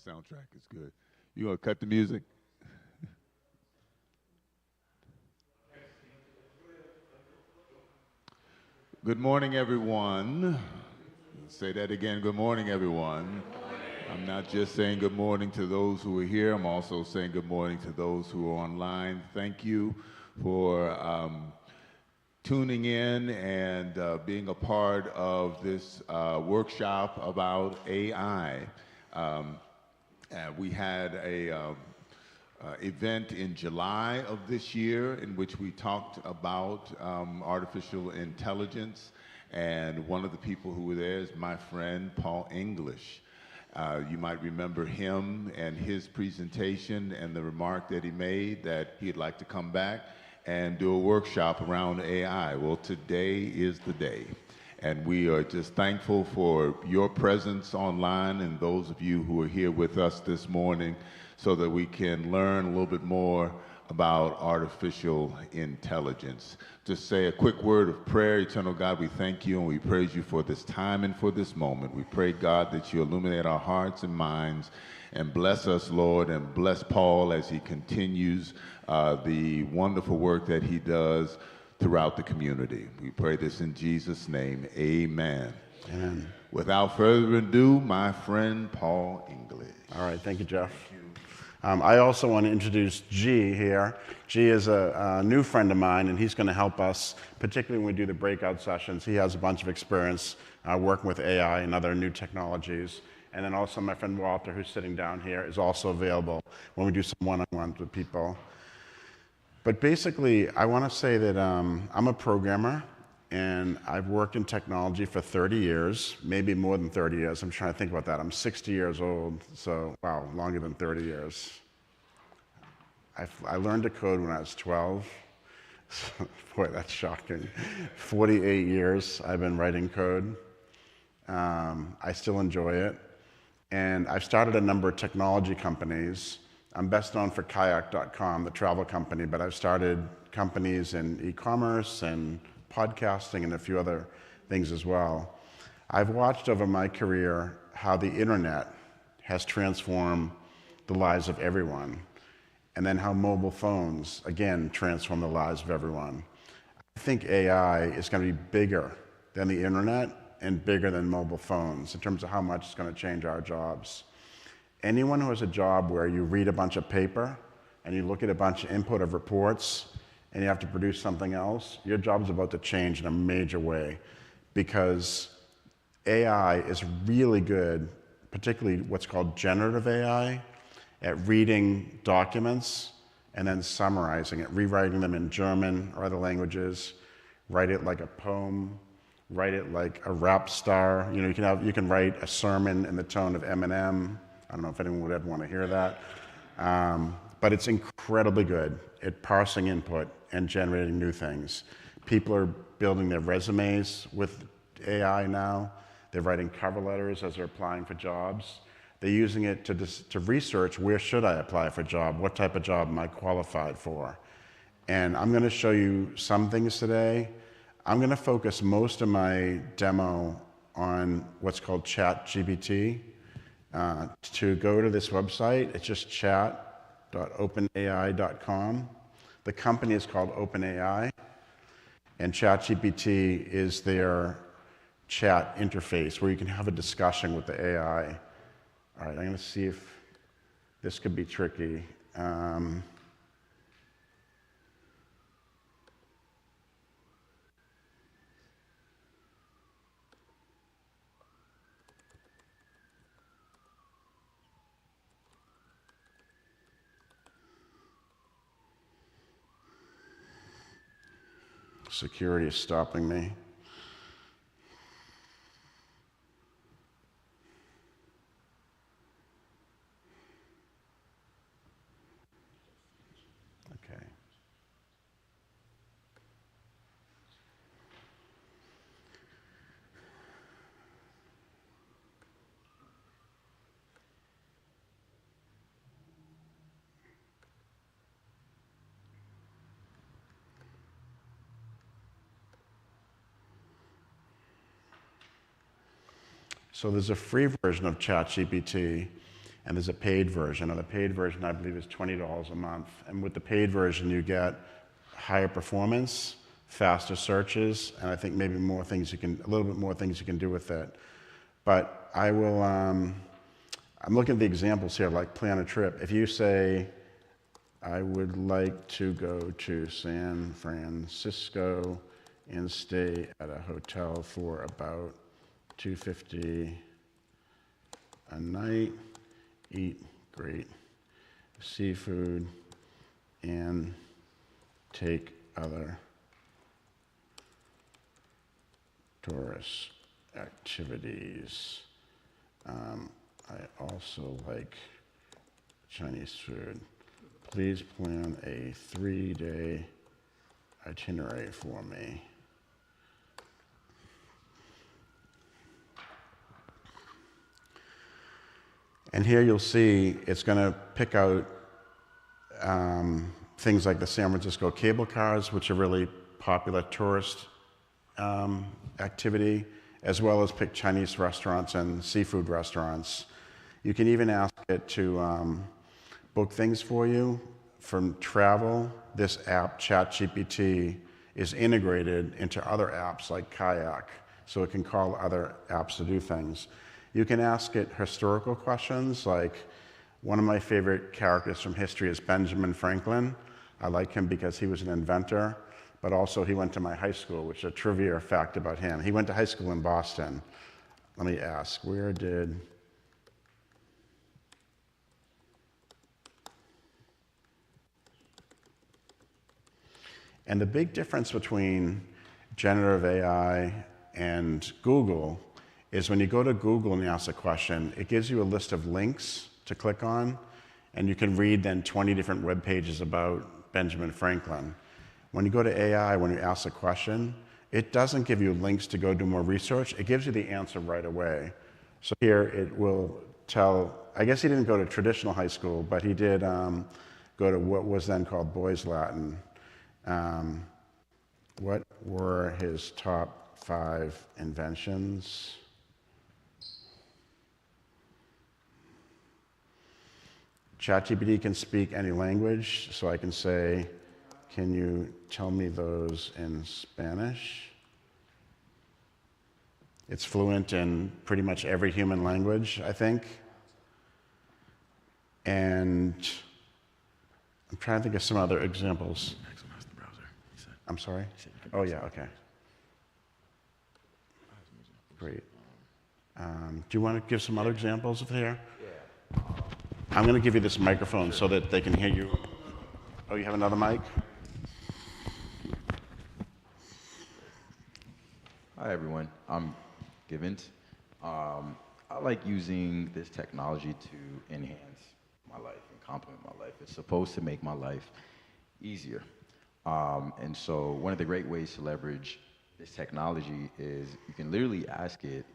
soundtrack is good. You gonna cut the music? Good morning, everyone. Say that again. Good morning, everyone. I'm not just saying good morning to those who are here. I'm also saying good morning to those who are online. Thank you for tuning in and being a part of this workshop about AI. We had a event in July of this year in which we talked about artificial intelligence, and one of the people who were there is my friend Paul English. You might remember him and his presentation and the remark that he made that he'd like to come back and do a workshop around AI. Well, today is the day. And we are just thankful for your presence online and those of you who are here with us this morning so that we can learn a little bit more about artificial intelligence. Just say a quick word of prayer. Eternal God, we thank you and we praise you for this time and for this moment. We pray, God, that you illuminate our hearts and minds and bless us, Lord, and bless Paul as he continues the wonderful work that he does throughout the community. We pray this in Jesus' name. Amen. Amen. Without further ado, my friend Paul English. All right, thank you, Jeff. I also want to introduce G here. G is a new friend of mine, and he's going to help us, particularly when we do the breakout sessions. He has a bunch of experience working with AI and other new technologies. And then also my friend Walter, who's sitting down here, is also available when we do some one-on-ones with people. But basically, I want to say that I'm a programmer, and I've worked in technology for 30 years, maybe more than 30 years. I'm trying to think about that. I'm 60 years old, so wow, longer than 30 years. I learned to code when I was 12. Boy, that's shocking. 48 years I've been writing code. I still enjoy it. And I've started a number of technology companies. I'm best known for kayak.com, the travel company, but I've started companies in e-commerce and podcasting and a few other things as well. I've watched over my career how the internet has transformed the lives of everyone, and then how mobile phones, again, transform the lives of everyone. I think AI is going to be bigger than the internet and bigger than mobile phones in terms of how much it's going to change our jobs. Anyone who has a job where you read a bunch of paper and you look at a bunch of input of reports and you have to produce something else, your job's about to change in a major way, because AI is really good, particularly what's called generative AI, at reading documents and then summarizing it, rewriting them in German or other languages, write it like a poem, write it like a rap star. You know, you can write a sermon in the tone of Eminem. I don't know if anyone would ever want to hear that. But it's incredibly good at parsing input and generating new things. People are building their resumes with AI now. They're writing cover letters as they're applying for jobs. They're using it to research, where should I apply for a job? What type of job am I qualified for? And I'm going to show you some things today. I'm going to focus most of my demo on what's called ChatGPT. To go to this website, it's just chat.openai.com. The company is called OpenAI, and ChatGPT is their chat interface where you can have a discussion with the AI. All right, I'm going to see if this could be tricky. Security is stopping me. Okay. So there's a free version of ChatGPT, and there's a paid version. And the paid version, I believe, is $20 a month. And with the paid version, you get higher performance, faster searches, and I think maybe more things a little bit more things you can do with it. But I will, I'm looking at the examples here, like plan a trip. If you say, I would like to go to San Francisco and stay at a hotel for about $250 a night, eat great seafood, and take other tourist activities. I also like Chinese food. Please plan a 3-day itinerary for me. And here you'll see it's going to pick out things like the San Francisco cable cars, which are really popular tourist activity, as well as pick Chinese restaurants and seafood restaurants. You can even ask it to book things for you. From travel, this app, ChatGPT, is integrated into other apps like Kayak, so it can call other apps to do things. You can ask it historical questions, like one of my favorite characters from history is Benjamin Franklin. I like him because he was an inventor, but also he went to my high school, which is a trivia fact about him. He went to high school in Boston. Let me ask, where did And the big difference between generative AI and Google is when you go to Google and you ask a question, it gives you a list of links to click on, and you can read then 20 different web pages about Benjamin Franklin. When you go to AI, when you ask a question, it doesn't give you links to go do more research. It gives you the answer right away. So here it will tell, I guess he didn't go to traditional high school, but he did go to what was then called Boys Latin. What were his top 5 inventions? ChatGPT can speak any language, so I can say, can you tell me those in Spanish? It's fluent in pretty much every human language, I think. And I'm trying to think of some other examples. I'm sorry? Oh, yeah, okay. Great. Do you want to give some other examples of here? Yeah. I'm going to give you this microphone so that they can hear you. Oh, you have another mic? Hi, everyone. I'm Givens. I like using this technology to enhance my life and complement my life. It's supposed to make my life easier. And so one of the great ways to leverage this technology is you can literally ask it,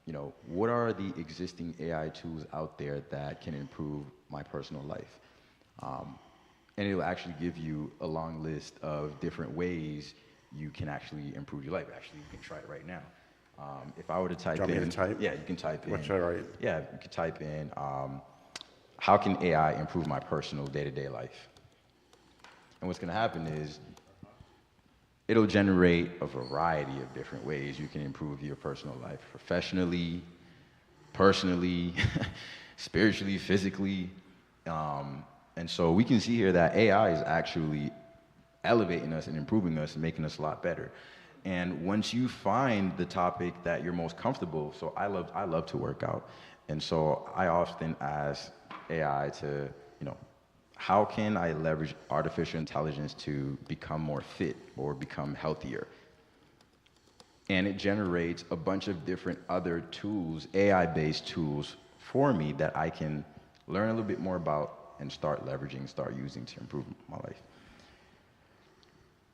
you know, what are the existing AI tools out there that can improve my personal life? And it'll actually give you a long list of different ways you can actually improve your life. Actually, you can try it right now. If I were to type in, yeah, you can type in. What should I write? Yeah, you can type in, how can AI improve my personal day-to-day life? And what's going to happen is it'll generate a variety of different ways you can improve your personal life, professionally, personally, spiritually, physically. And so we can see here that AI is actually elevating us and improving us and making us a lot better. And once you find the topic that you're most comfortable, so I love to work out. And so I often ask AI to, you know, how can I leverage artificial intelligence to become more fit or become healthier? And it generates a bunch of different other tools, AI-based tools for me that I can learn a little bit more about and start leveraging, start using to improve my life.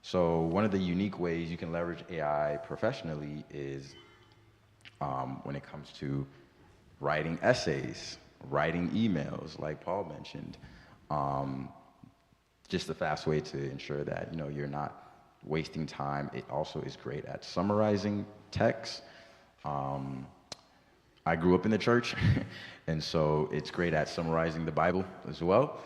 So one of the unique ways you can leverage AI professionally is when it comes to writing essays, writing emails, like Paul mentioned. Just a fast way to ensure that, you know, you're not wasting time. It also is great at summarizing text. I I grew up in the church, and so it's great at summarizing the Bible as well,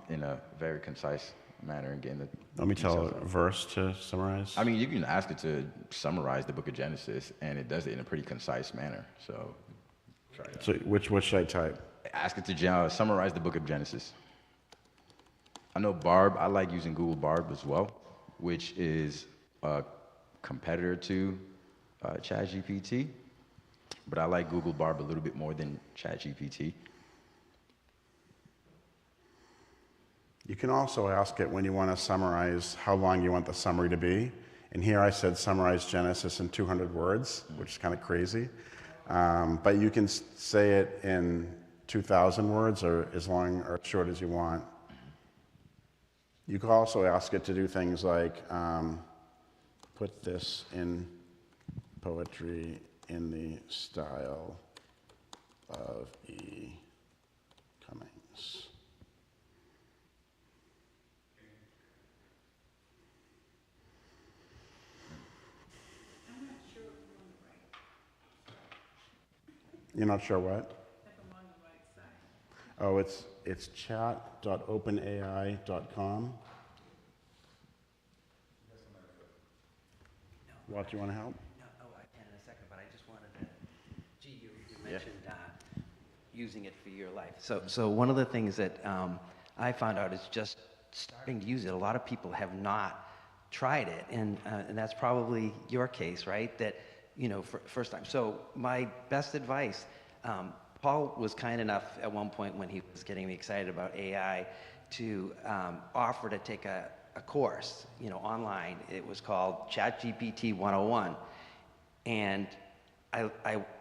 in a very concise manner and getting the Let me tell details a out. verse to summarize. I mean, you can ask it to summarize the book of Genesis, and it does it in a pretty concise manner. So try that. So which should I type? Ask it to summarize the book of Genesis. I know Barb, I like using Google Barb as well, which is a competitor to ChatGPT, but I like Google Barb a little bit more than ChatGPT. You can also ask it when you want to summarize how long you want the summary to be. And here I said summarize Genesis in 200 words, which is kind of crazy. But you can say it in 2,000 words or as long or short as you want. You can also ask it to do things like put this in poetry in the style of E. Cummings. You're not sure what? Oh, it's chat.openai.com. What, do you want to help? No, I can in a second, but I just wanted to, you mentioned using it for your life. So one of the things that I found out is just starting to use it. A lot of people have not tried it, and that's probably your case, right? That, for first time. So my best advice, Paul was kind enough at one point when he was getting me excited about AI to offer to take a course, online. It was called ChatGPT 101. And I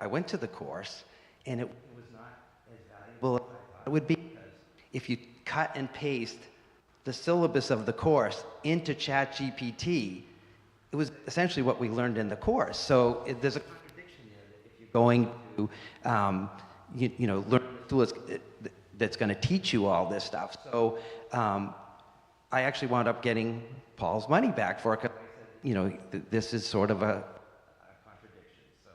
went to the course, and it was not as valuable as I thought it would be. Because if you cut and paste the syllabus of the course into ChatGPT, it was essentially what we learned in the course. So there's a contradiction there that if you're going to, learn a tool that's going to teach you all this stuff. So I actually wound up getting Paul's money back for it. 'Cause I said, this is sort of a contradiction. So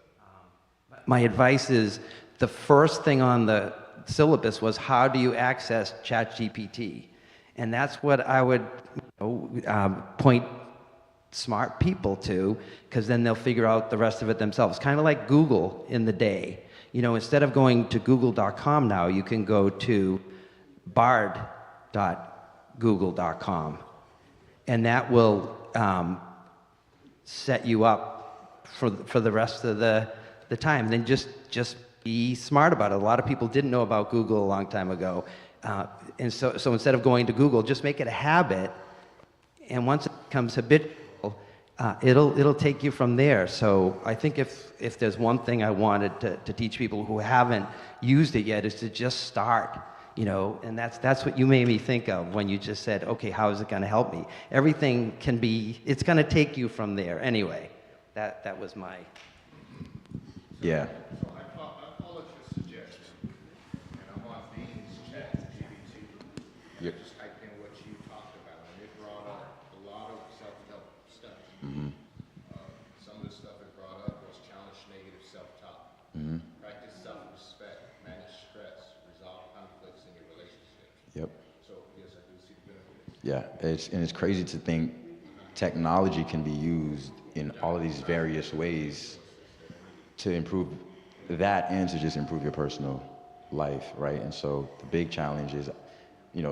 my advice is the first thing on the syllabus was how do you access ChatGPT, and that's what I would point smart people to, because then they'll figure out the rest of it themselves. Kind of like Google in the day. Instead of going to google.com now, you can go to bard.google.com, and that will set you up for the rest of the time. Then just be smart about it. A lot of people didn't know about Google a long time ago, and so instead of going to Google, just make it a habit, and once it becomes habitual, it'll take you from there. So I think if there's one thing I wanted to teach people who haven't used it yet is to just start, and that's what you made me think of when you just said, okay, how is it going to help me? Everything it's going to take you from there anyway. That was my... Yeah. So I followed your suggestion, and I'm on Dean's ChatGPT. Yep. I just typed in what you talked about, and it brought up a lot of self-help stuff. Some of the stuff it brought up was challenge negative self-talk, practice self-respect, manage stress, resolve conflicts in your relationships. Yep. So yes, I do see the benefits. Yeah, it's crazy to think technology can be used in all of these various ways to improve that and to just improve your personal life, right? And so the big challenge is,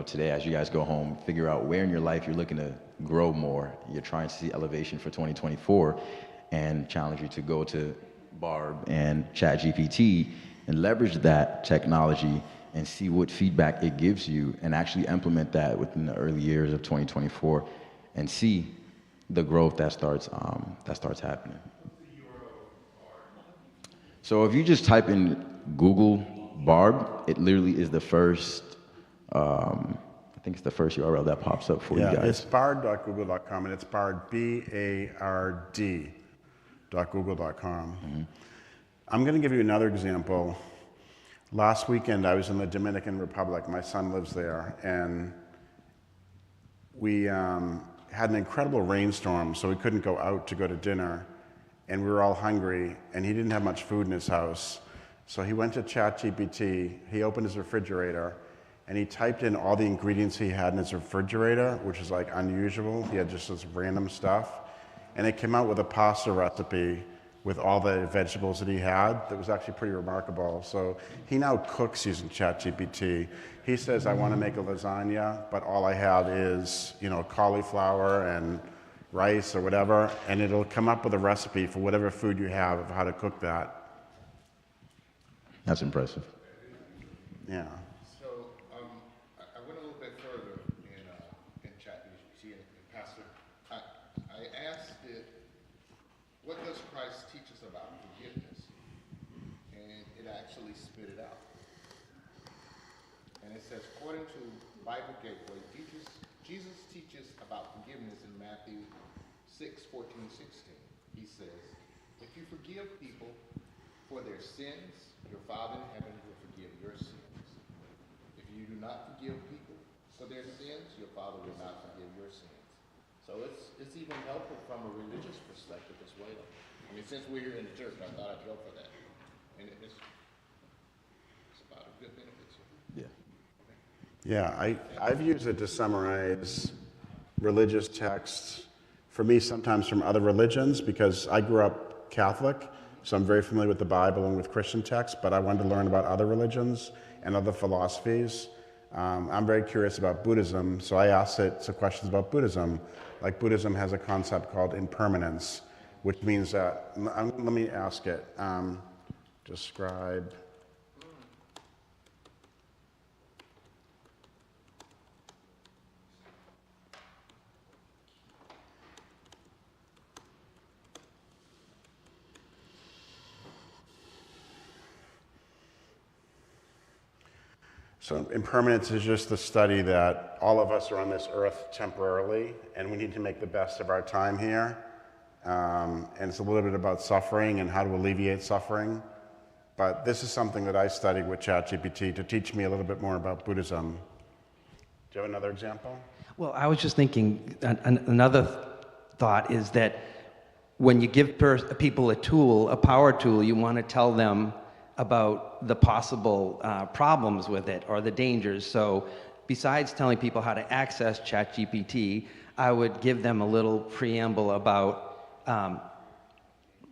today as you guys go home, figure out where in your life you're looking to grow more. You're trying to see elevation for 2024, and challenge you to go to Barb and ChatGPT and leverage that technology and see what feedback it gives you, and actually implement that within the early years of 2024 and see the growth that starts happening. So if you just type in Google Barb, it literally is the first, I think it's the first URL that pops up for you guys. It's bard.google.com, and it's bard, BARD.google.com. I'm going to give you another example. Last weekend, I was in the Dominican Republic. My son lives there, and we had an incredible rainstorm, so we couldn't go out to go to dinner, and we were all hungry, and he didn't have much food in his house. So he went to ChatGPT, he opened his refrigerator, and he typed in all the ingredients he had in his refrigerator, which is like unusual. He had just this random stuff. And it came out with a pasta recipe with all the vegetables that he had that was actually pretty remarkable. So he now cooks using ChatGPT. He says, I want to make a lasagna, but all I have is, cauliflower and rice or whatever, and it'll come up with a recipe for whatever food you have of how to cook that. That's impressive. Yeah. So I went a little bit further in ChatGPT, and Pastor, I asked it, what does Christ teach us about forgiveness? And it actually spit it out. And it says, according to Bible Gateway, Jesus teaches about forgiveness in Matthew 6:14-16. He says, if you forgive people for their sins, your Father in heaven will forgive your sins. If you do not forgive people for their sins, your Father will not forgive your sins. So it's even helpful from a religious perspective as well. I mean, since we're here in the church, I thought I'd go for that. And it's about a good benefit. Yeah. Yeah, I've used it to summarize religious texts, for me sometimes from other religions, because I grew up Catholic, so I'm very familiar with the Bible and with Christian texts, but I wanted to learn about other religions and other philosophies. I'm very curious about Buddhism, so I asked it some questions about Buddhism. Like Buddhism has a concept called impermanence, which means that, let me ask it, describe. So impermanence is just the study that all of us are on this earth temporarily, and we need to make the best of our time here. And it's a little bit about suffering and how to alleviate suffering. But this is something that I studied with ChatGPT to teach me a little bit more about Buddhism. Do you have another example? Well, I was just thinking, another thought is that when you give people a tool, a power tool, you want to tell them about the possible problems with it or the dangers. So besides telling people how to access ChatGPT, I would give them a little preamble about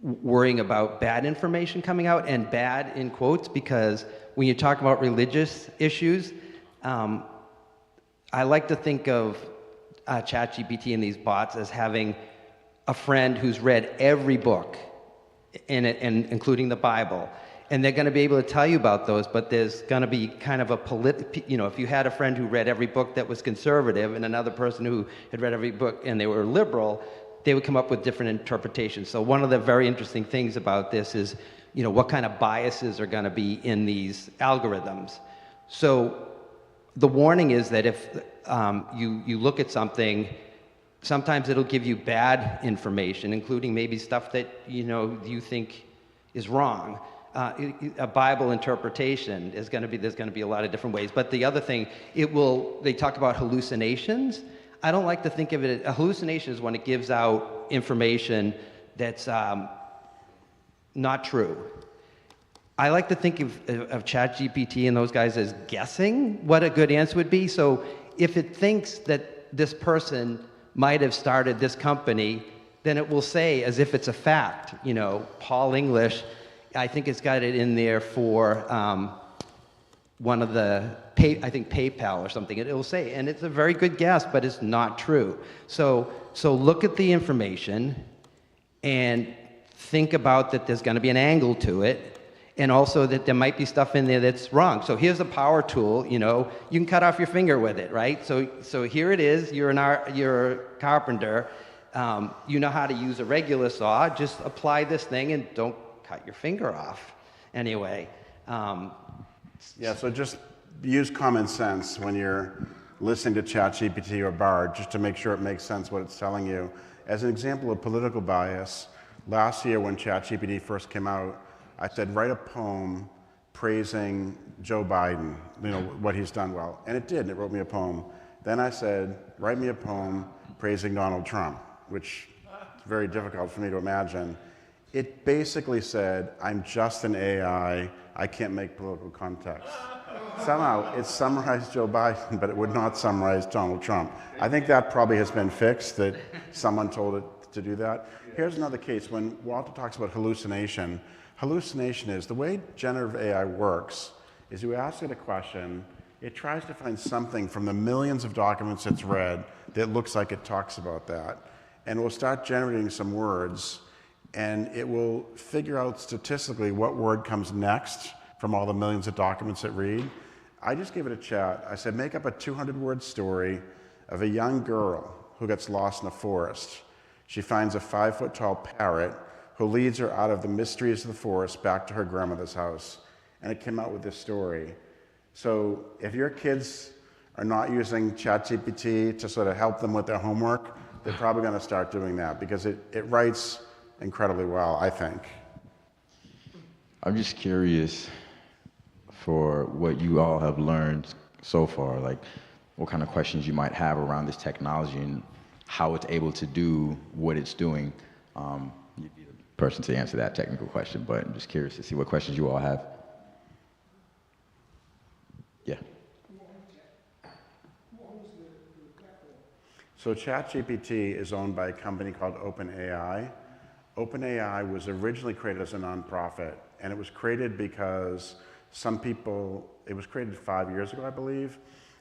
worrying about bad information coming out, and bad in quotes, because when you talk about religious issues, I like to think of ChatGPT and these bots as having a friend who's read every book in it, and including the Bible. And they're going to be able to tell you about those, but there's going to be kind of a if you had a friend who read every book that was conservative and another person who had read every book and they were liberal, they would come up with different interpretations. So one of the very interesting things about this is, what kind of biases are going to be in these algorithms. So the warning is that if you look at something, sometimes it'll give you bad information, including maybe stuff that you think is wrong. A Bible interpretation there's going to be a lot of different ways. But the other thing, they talk about hallucinations. I don't like to think of it, a hallucination is when it gives out information that's not true. I like to think of ChatGPT and those guys as guessing what a good answer would be. So if it thinks that this person might have started this company, then it will say as if it's a fact. Paul English, I think it's got it in there for one of the, I think PayPal or something. It will say, and it's a very good guess, but it's not true. So look at the information and think about that there's going to be an angle to it, and also that there might be stuff in there that's wrong. So here's a power tool. You can cut off your finger with it, right? So here it is. You're a carpenter. You know how to use a regular saw. Just apply this thing and don't cut your finger off. Anyway. Yeah, so just use common sense when you're listening to ChatGPT or Bard, just to make sure it makes sense what it's telling you. As an example of political bias, last year when ChatGPT first came out, I said, write a poem praising Joe Biden, what he's done well. And it did, and it wrote me a poem. Then I said, write me a poem praising Donald Trump, which is very difficult for me to imagine. It basically said, I'm just an AI, I can't make political context. Somehow, it summarized Joe Biden, but it would not summarize Donald Trump. I think that probably has been fixed, that someone told it to do that. Here's another case. When Walter talks about hallucination, hallucination is, the way generative AI works is you ask it a question, it tries to find something from the millions of documents it's read that looks like it talks about that. And it will start generating some words, and it will figure out statistically what word comes next from all the millions of documents it reads. I just gave it a chat. I said, make up a 200-word story of a young girl who gets lost in a forest. She finds a 5-foot-tall parrot who leads her out of the mysteries of the forest back to her grandmother's house. And it came out with this story. So if your kids are not using ChatGPT to sort of help them with their homework, they're probably going to start doing that because it writes incredibly well, I think. I'm just curious for what you all have learned so far, like what kind of questions you might have around this technology and how it's able to do what it's doing. You'd be the person to answer that technical question, but I'm just curious to see what questions you all have. Yeah. So ChatGPT is owned by a company called OpenAI. OpenAI was originally created as a nonprofit, and it was created because it was created 5 years ago, I believe,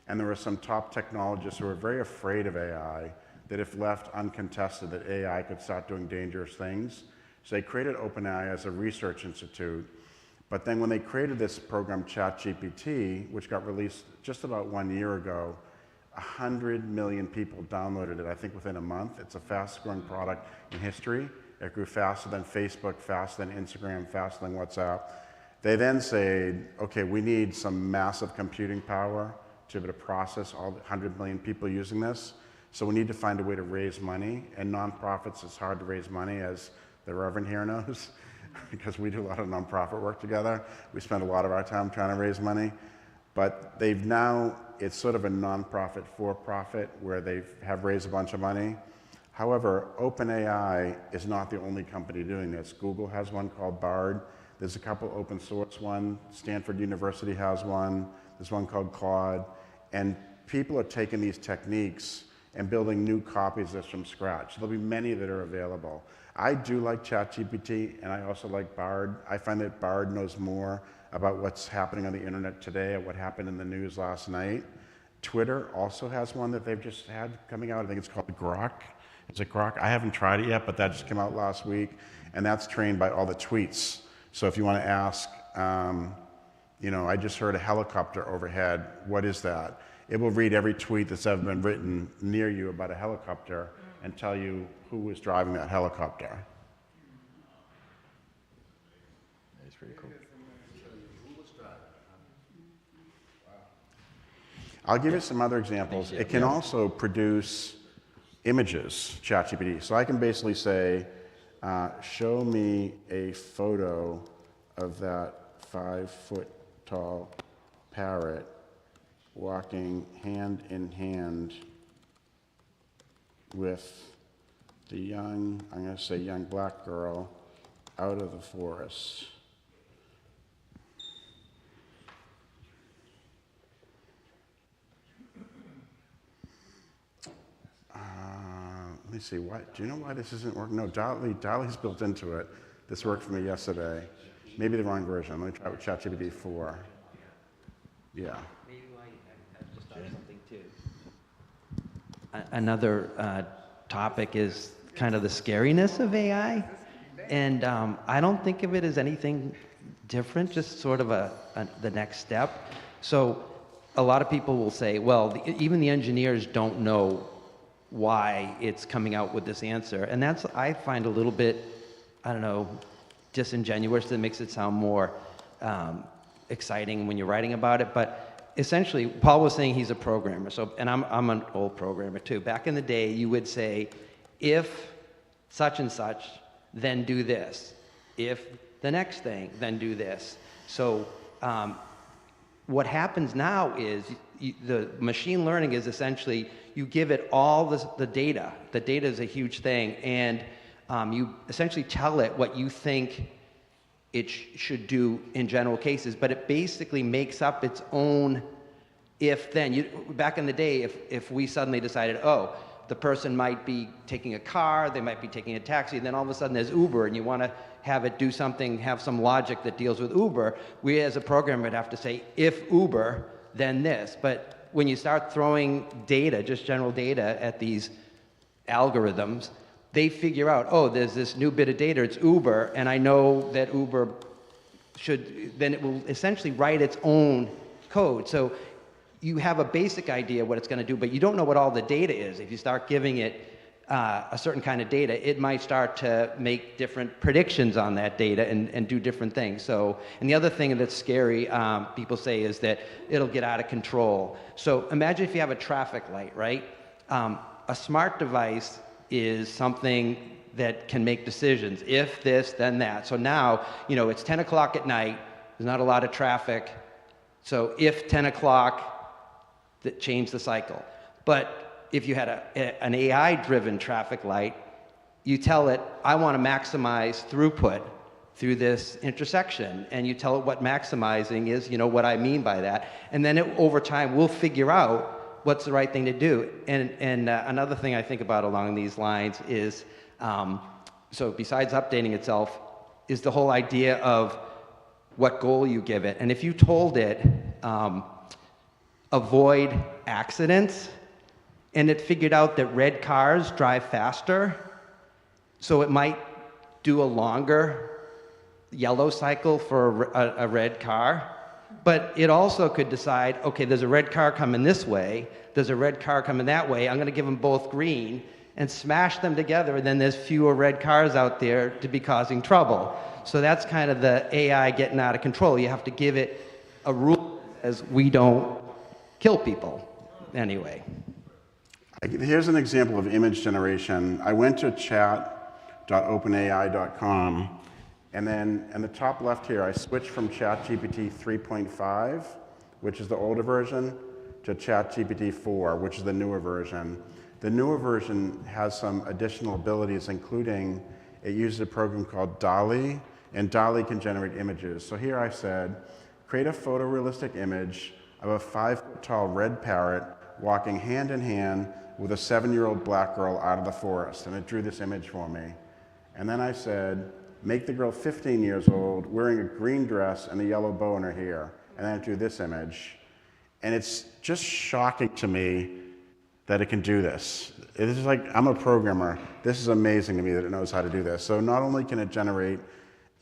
and there were some top technologists who were very afraid of AI, that if left uncontested, that AI could start doing dangerous things. So they created OpenAI as a research institute. But then when they created this program, ChatGPT, which got released just about 1 year ago, 100 million people downloaded it, I think within a month. It's the fastest growing product in history. It grew faster than Facebook, faster than Instagram, faster than WhatsApp. They then said, okay, we need some massive computing power to be able to process all the 100 million people using this. So we need to find a way to raise money. And nonprofits, it's hard to raise money, as the Reverend here knows, because we do a lot of nonprofit work together. We spend a lot of our time trying to raise money. But it's sort of a nonprofit for-profit where they have raised a bunch of money. However, OpenAI is not the only company doing this. Google has one called Bard. There's a couple open source ones. Stanford University has one. There's one called Claude. And people are taking these techniques and building new copies of this from scratch. There'll be many that are available. I do like ChatGPT, and I also like Bard. I find that Bard knows more about what's happening on the internet today and what happened in the news last night. Twitter also has one that they've just had coming out. I think it's called Grok. Is it Grok? I haven't tried it yet, but that just came out last week. And that's trained by all the tweets. So if you want to ask, I just heard a helicopter overhead. What is that? It will read every tweet that's ever been written near you about a helicopter and tell you who was driving that helicopter. That's pretty cool. I'll give you some other examples. It can also produce images, ChatGPT. So I can basically say, show me a photo of that 5-foot-tall parrot walking hand in hand with the young black girl out of the forest. Let me see, do you know why this isn't working? No, Dolly's built into it. This worked for me yesterday. Maybe the wrong version. Let me try with ChatGPT 4. Yeah. Maybe I just thought of something too. Another topic is kind of the scariness of AI. And I don't think of it as anything different, just sort of the next step. So a lot of people will say, well, even the engineers don't know why it's coming out with this answer. And that's, I find, a little bit, disingenuous. That makes it sound more exciting when you're writing about it. But essentially, Paul was saying he's a programmer. And I'm an old programmer too. Back in the day, you would say, if such and such, then do this. If the next thing, then do this. So what happens now is the machine learning is essentially you give it all the data. The data is a huge thing, and You essentially tell it what you think it should do in general cases, but it basically makes up its own if-then. Back in the day, if we suddenly decided, oh, the person might be taking a car, they might be taking a taxi, and then all of a sudden there's Uber, and you want to have it do something, have some logic that deals with Uber, we as a programmer would have to say, if Uber, then this. But when you start throwing data, just general data, at these algorithms, they figure out, oh, there's this new bit of data, it's Uber, and I know that Uber should, then it will essentially write its own code. So you have a basic idea what it's going to do, but you don't know what all the data is. If you start giving it a certain kind of data, it might start to make different predictions on that data and do different things. So, and the other thing that's scary, people say, is that it'll get out of control. So imagine if you have a traffic light, right? A smart device is something that can make decisions. If this, then that. So now, it's 10 o'clock at night, there's not a lot of traffic. So if 10 o'clock, that change the cycle. But if you had an AI-driven traffic light, you tell it, I want to maximize throughput through this intersection, and you tell it what maximizing is, what I mean by that, and then it, over time, will figure out what's the right thing to do. And another thing I think about along these lines is, so besides updating itself, is the whole idea of what goal you give it. And if you told it, avoid accidents, and it figured out that red cars drive faster, so it might do a longer yellow cycle for a red car. But it also could decide, okay, there's a red car coming this way, there's a red car coming that way, I'm going to give them both green and smash them together, and then there's fewer red cars out there to be causing trouble. So that's kind of the AI getting out of control. You have to give it a rule as we don't kill people anyway. Here's an example of image generation. I went to chat.openai.com, and then in the top left here, I switched from ChatGPT 3.5, which is the older version, to ChatGPT 4, which is the newer version. The newer version has some additional abilities, including it uses a program called DALL-E, and DALL-E can generate images. So here I said, create a photorealistic image of a 5-foot-tall red parrot walking hand in hand with a 7-year-old black girl out of the forest. And it drew this image for me. And then I said, make the girl 15 years old, wearing a green dress and a yellow bow in her hair. And then it drew this image. And it's just shocking to me that it can do this. It is like, I'm a programmer. This is amazing to me that it knows how to do this. So not only can it generate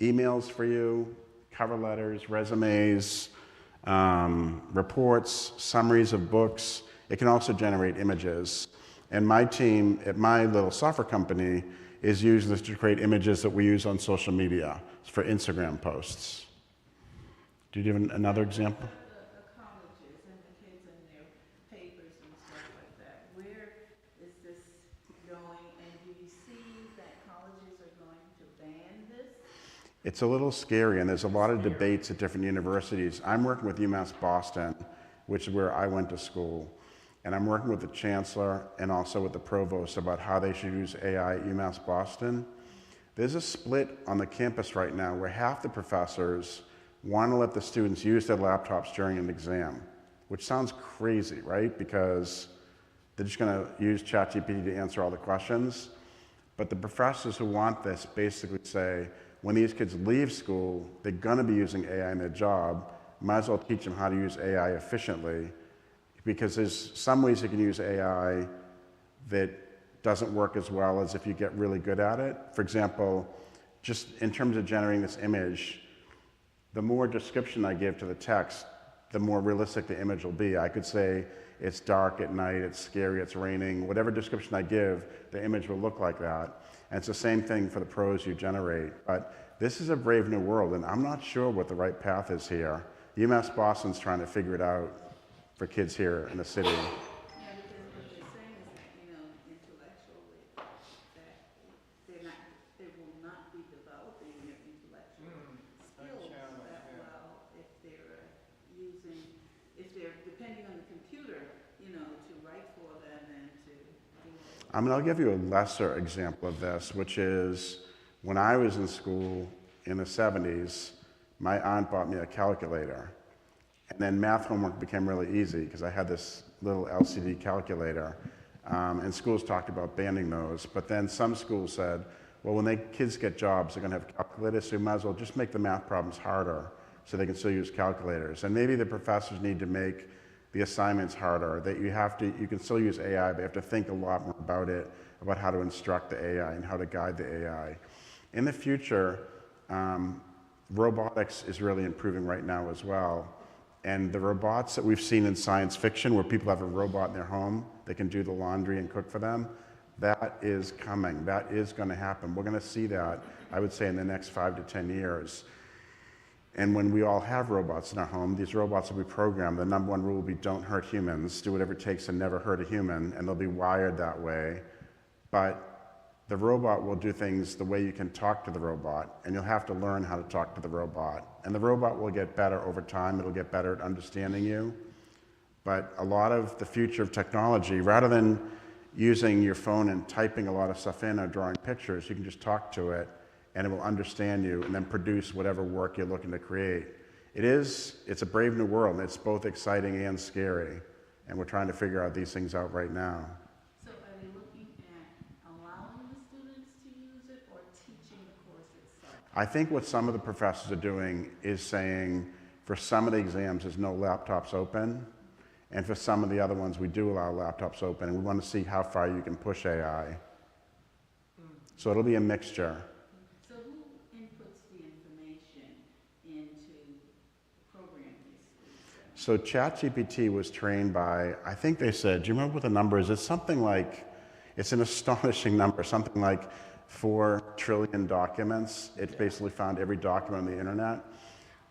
emails for you, cover letters, resumes, reports, summaries of books. It can also generate images. And my team at my little software company is using this to create images that we use on social media for Instagram posts. Do you have another example? The colleges and the kids and their papers and stuff like that. Where is this going, and do you see that colleges are going to ban this? It's a little scary, and there's a lot of debates at different universities. I'm working with UMass Boston, which is where I went to school, and I'm working with the chancellor and also with the provost about how they should use AI at UMass Boston. There's a split on the campus right now where half the professors want to let the students use their laptops during an exam, which sounds crazy, right? Because they're just going to use ChatGPT to answer all the questions. But the professors who want this basically say, when these kids leave school, they're going to be using AI in their job. Might as well teach them how to use AI efficiently, because there's some ways you can use AI that doesn't work as well as if you get really good at it. For example, just in terms of generating this image, the more description I give to the text, the more realistic the image will be. I could say it's dark at night, it's scary, it's raining. Whatever description I give, the image will look like that. And it's the same thing for the prose you generate. But this is a brave new world, and I'm not sure what the right path is here. UMass Boston's trying to figure it out for kids here in the city. Yeah, because what they're saying is that, intellectually, that they will not be developing their intellectual skills that well if they're depending on the computer, to write for them and to do all I mean, I'll give you a lesser example of this, which is when I was in school in the 70s, my aunt bought me a calculator. And then math homework became really easy because I had this little LCD calculator. And schools talked about banning those. But then some schools said, well, when kids get jobs, they're going to have calculators, so you might as well just make the math problems harder so they can still use calculators. And maybe the professors need to make the assignments harder, that you can still use AI, but you have to think a lot more about it, about how to instruct the AI and how to guide the AI. In the future, robotics is really improving right now as well. And the robots that we've seen in science fiction, where people have a robot in their home that can do the laundry and cook for them, that is coming. That is going to happen. We're going to see that, I would say, in the next 5 to 10 years. And when we all have robots in our home, these robots will be programmed. The number one rule will be don't hurt humans, do whatever it takes to never hurt a human, and they'll be wired that way. But the robot will do things the way you can talk to the robot, and you'll have to learn how to talk to the robot. And the robot will get better over time. It'll get better at understanding you. But a lot of the future of technology, rather than using your phone and typing a lot of stuff in or drawing pictures, you can just talk to it, and it will understand you and then produce whatever work you're looking to create. It's a brave new world, and it's both exciting and scary, and we're trying to figure out these things out right now. So are they looking at allowing the students to use it or teaching the course itself? I think what some of the professors are doing is saying, for some of the exams, there's no laptops open, and for some of the other ones, we do allow laptops open, and we want to see how far you can push AI. So it'll be a mixture. So who inputs the information into programming these schools? So ChatGPT was trained by, I think they said, do you remember what the number is? It's something like, it's an astonishing number, something like 4 trillion documents. It basically found every document on the internet.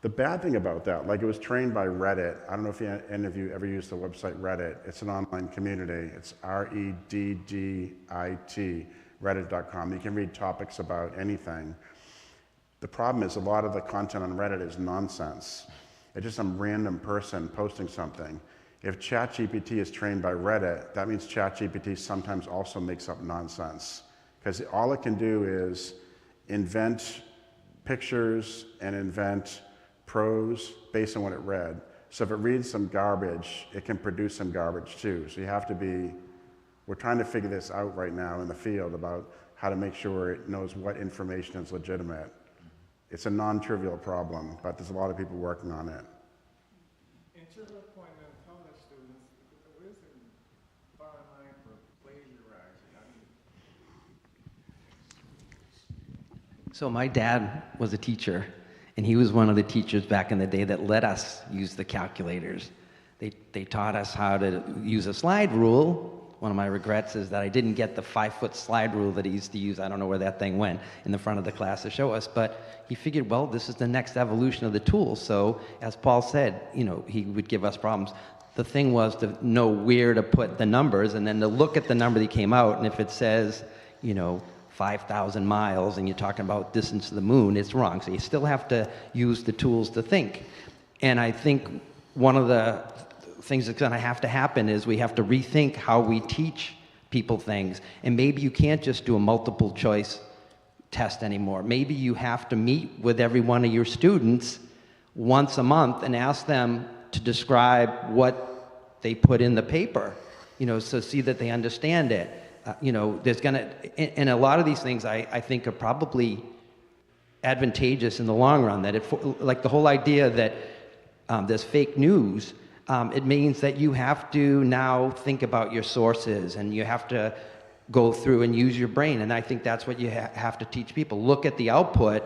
The bad thing about that, like it was trained by Reddit. I don't know if any of you ever used the website Reddit. It's an online community. It's Reddit, reddit.com. You can read topics about anything. The problem is a lot of the content on Reddit is nonsense. It's just some random person posting something. If ChatGPT is trained by Reddit, that means ChatGPT sometimes also makes up nonsense. Because all it can do is invent pictures and invent prose based on what it read. So if it reads some garbage, it can produce some garbage too. So we're trying to figure this out right now in the field about how to make sure it knows what information is legitimate. It's a non-trivial problem, but there's a lot of people working on it. And to the point of college students, where's the fine line for plagiarizing? So my dad was a teacher, and he was one of the teachers back in the day that let us use the calculators. They taught us how to use a slide rule. One of my regrets is that I didn't get the 5-foot slide rule that he used to use. I don't know where that thing went in the front of the class to show us, but he figured, well, this is the next evolution of the tool. So as Paul said, he would give us problems. The thing was to know where to put the numbers and then to look at the number that came out, and if it says, 5,000 miles and you're talking about distance to the moon, it's wrong. So you still have to use the tools to think. And I think one of the things that's going to happen is we have to rethink how we teach people things. And maybe you can't just do a multiple choice test anymore. Maybe you have to meet with every one of your students once a month and ask them to describe what they put in the paper, so see that they understand it. There's and a lot of these things I think are probably advantageous in the long run, that like the whole idea that there's fake news, it means that you have to now think about your sources and you have to go through and use your brain. And I think that's what you have to teach people. Look at the output.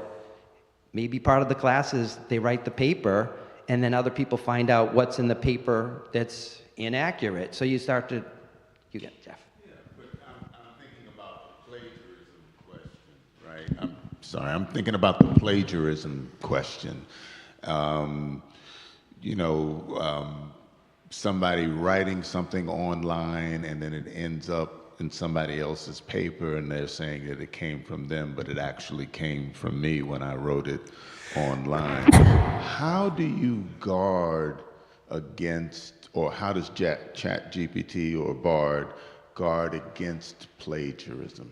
Maybe part of the class is they write the paper and then other people find out what's in the paper that's inaccurate. So you start to, you get Jeff. Yeah, but I'm thinking about the plagiarism question, right? I'm thinking about the plagiarism question. Somebody writing something online and then it ends up in somebody else's paper and they're saying that it came from them, but it actually came from me when I wrote it online. How do you guard against, or how does ChatGPT or Bard guard against plagiarism?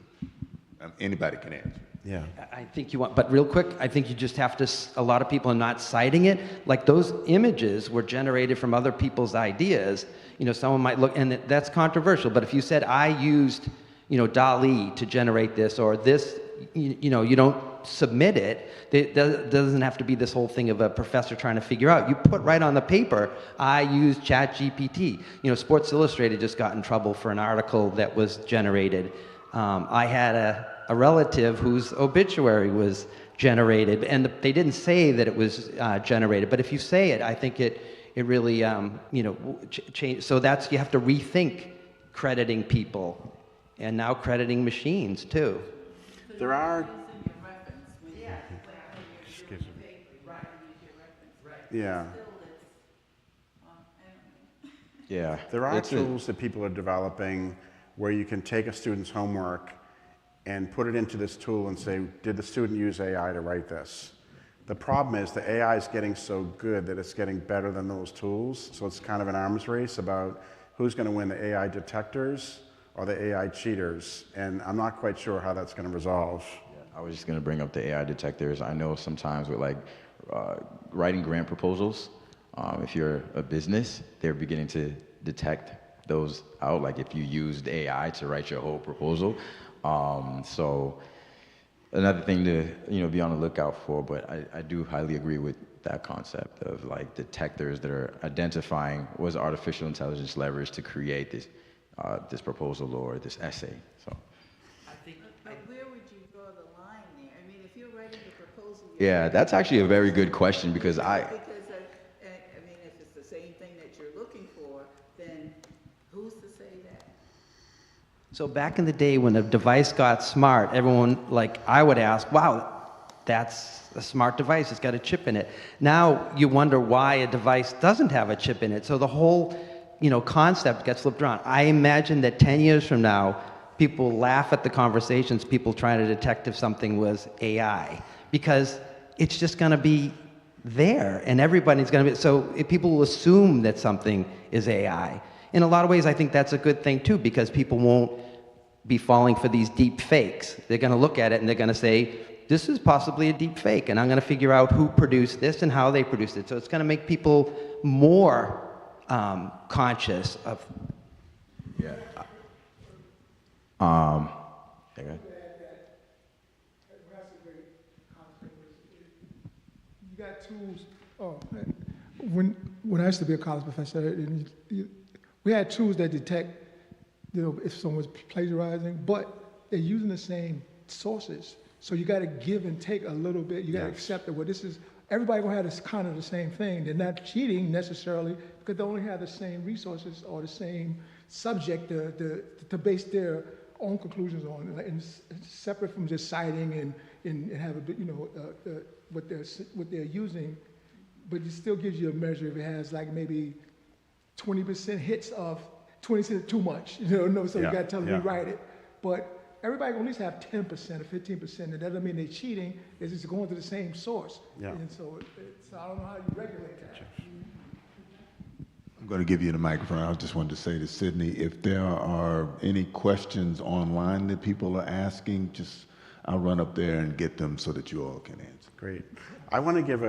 Anybody can answer. Yeah. I think you want, but real quick, I think you just have to, a lot of people are not citing it. Like those images were generated from other people's ideas. You know, someone might look, and that's controversial, but if you said, I used, you know, DALL-E to generate this, or this, you know, you don't submit it. It doesn't have to be this whole thing of a professor trying to figure out. You put right on the paper, I used ChatGPT. You know, Sports Illustrated just got in trouble for an article that was generated. I had a relative whose obituary was generated, and they didn't say that it was generated, but if you say it, I think it really, you know, change. So that's, you have to rethink crediting people, and now crediting machines too. There are. Yeah. Yeah. There are tools that people are developing where you can take a student's homework and put it into this tool and say, did the student use AI to write this? The problem is the AI is getting so good that it's getting better than those tools. So it's kind of an arms race about who's going to win, the AI detectors or the AI cheaters. And I'm not quite sure how that's going to resolve. I was just going to bring up the AI detectors. I know sometimes with like writing grant proposals, if you're a business, they're beginning to detect those out, like if you used AI to write your whole proposal. So another thing to, you know, be on the lookout for, but I do highly agree with that concept of like detectors that are identifying was artificial intelligence leveraged to create this this proposal or this essay. So But where would you draw the line there? I mean, if you're writing a proposal. yeah, that's actually a very good question because Because, I mean, if it's the same thing that you're looking for, then who's to say that? So back in the day when a device got smart, everyone, like, I would ask, wow, that's a smart device, it's got a chip in it. Now you wonder why a device doesn't have a chip in it. So the whole, you know, concept gets flipped around. I imagine that 10 years from now, people laugh at the conversations, people trying to detect if something was AI, because it's just gonna be there and everybody's gonna be, so if people will assume that something is AI. In a lot of ways, I think that's a good thing too, because people won't be falling for these deep fakes. They're gonna look at it and they're gonna say, this is possibly a deep fake, and I'm gonna figure out who produced this and how they produced it. So it's gonna make people more conscious of. yeah. Okay. You got tools. When I used to be a college professor, we had tools that detect, you know, if someone's plagiarizing, but they're using the same sources. So you got to give and take a little bit. You got to accept that. Well, this is everybody gonna have this kind of the same thing. They're not cheating necessarily because they only have the same resources or the same subject to base their own conclusions on, and separate from just citing and have a bit, you know, what they're using. But it still gives you a measure if it has like maybe 20% hits of 20% too much, you know, so you got to tell them to rewrite it. But everybody will at least have 10% or 15%. That doesn't mean they're cheating. It's just going to the same source. Yeah. And so I don't know how you regulate that. I'm going to give you the microphone. I just wanted to say to Sydney, if there are any questions online that people are asking, just I'll run up there and get them so that you all can answer. Great. I want to give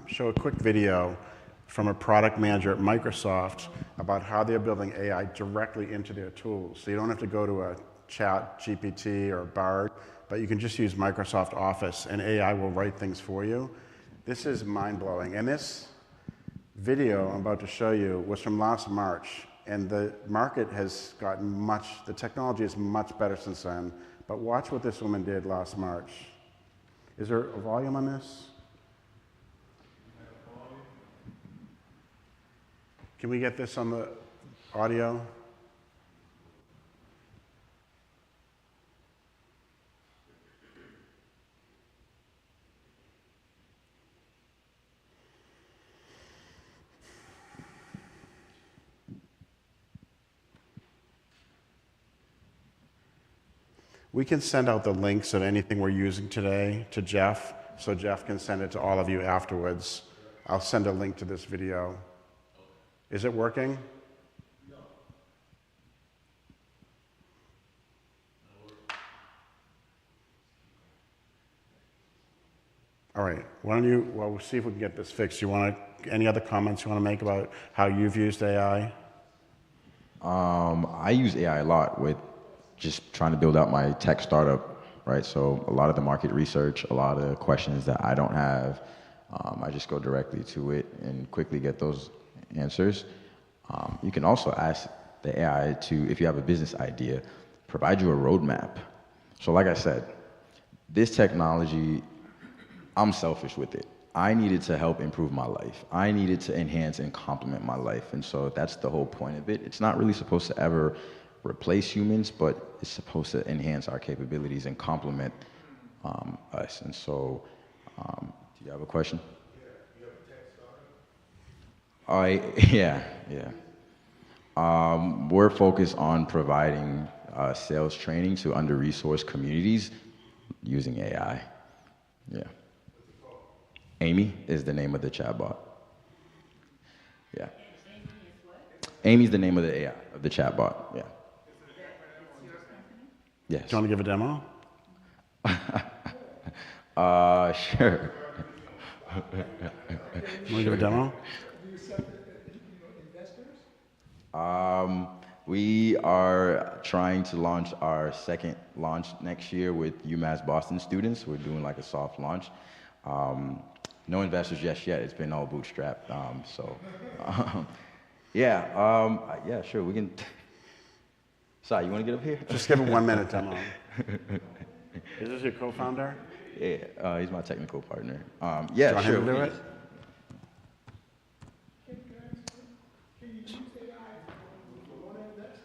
show a quick video from a product manager at Microsoft about how they're building AI directly into their tools. So you don't have to go to a Chat GPT or Bard, but you can just use Microsoft Office and AI will write things for you. This is mind-blowing. And this video I'm about to show you was from last March, and the market has gotten the technology is much better since then. But watch what this woman did last March. Is there a volume on this? Can we get this on the audio? We can send out the links of anything we're using today to Jeff, so Jeff can send it to all of you afterwards. I'll send a link to this video. Is it working? No. All right, why don't you, well, we'll see if we can get this fixed. Any other comments you want to make about how you've used AI? I use AI a lot with just trying to build out my tech startup, right? So a lot of the market research, a lot of questions that I don't have, I just go directly to it and quickly get those answers. You can also ask the AI to, if you have a business idea, provide you a roadmap. So like I said, this technology, I'm selfish with it. I need it to help improve my life. I need it to enhance and complement my life. And so that's the whole point of it. It's not really supposed to ever replace humans, but it's supposed to enhance our capabilities and complement us. And so, do you have a question? Yeah. We're focused on providing sales training to under-resourced communities using AI. Yeah. Amy is the name of the chatbot. Yeah. Amy is what? Amy's the name of the AI, of the chatbot. Yeah. It's your company? Yes. Do you want to give a demo? Sure. You want to give a demo? Do you accept investors? We are trying to launch our second launch next year with UMass Boston students. We're doing like a soft launch. No investors just yet. It's been all bootstrapped. Yeah, sure. We can. Sai, you want to get up here? Just give a 1 minute demo. Is this your co-founder? Yeah, he's my technical partner. Do you Yeah, want sure. him to do it? Can you use AI if you want to invest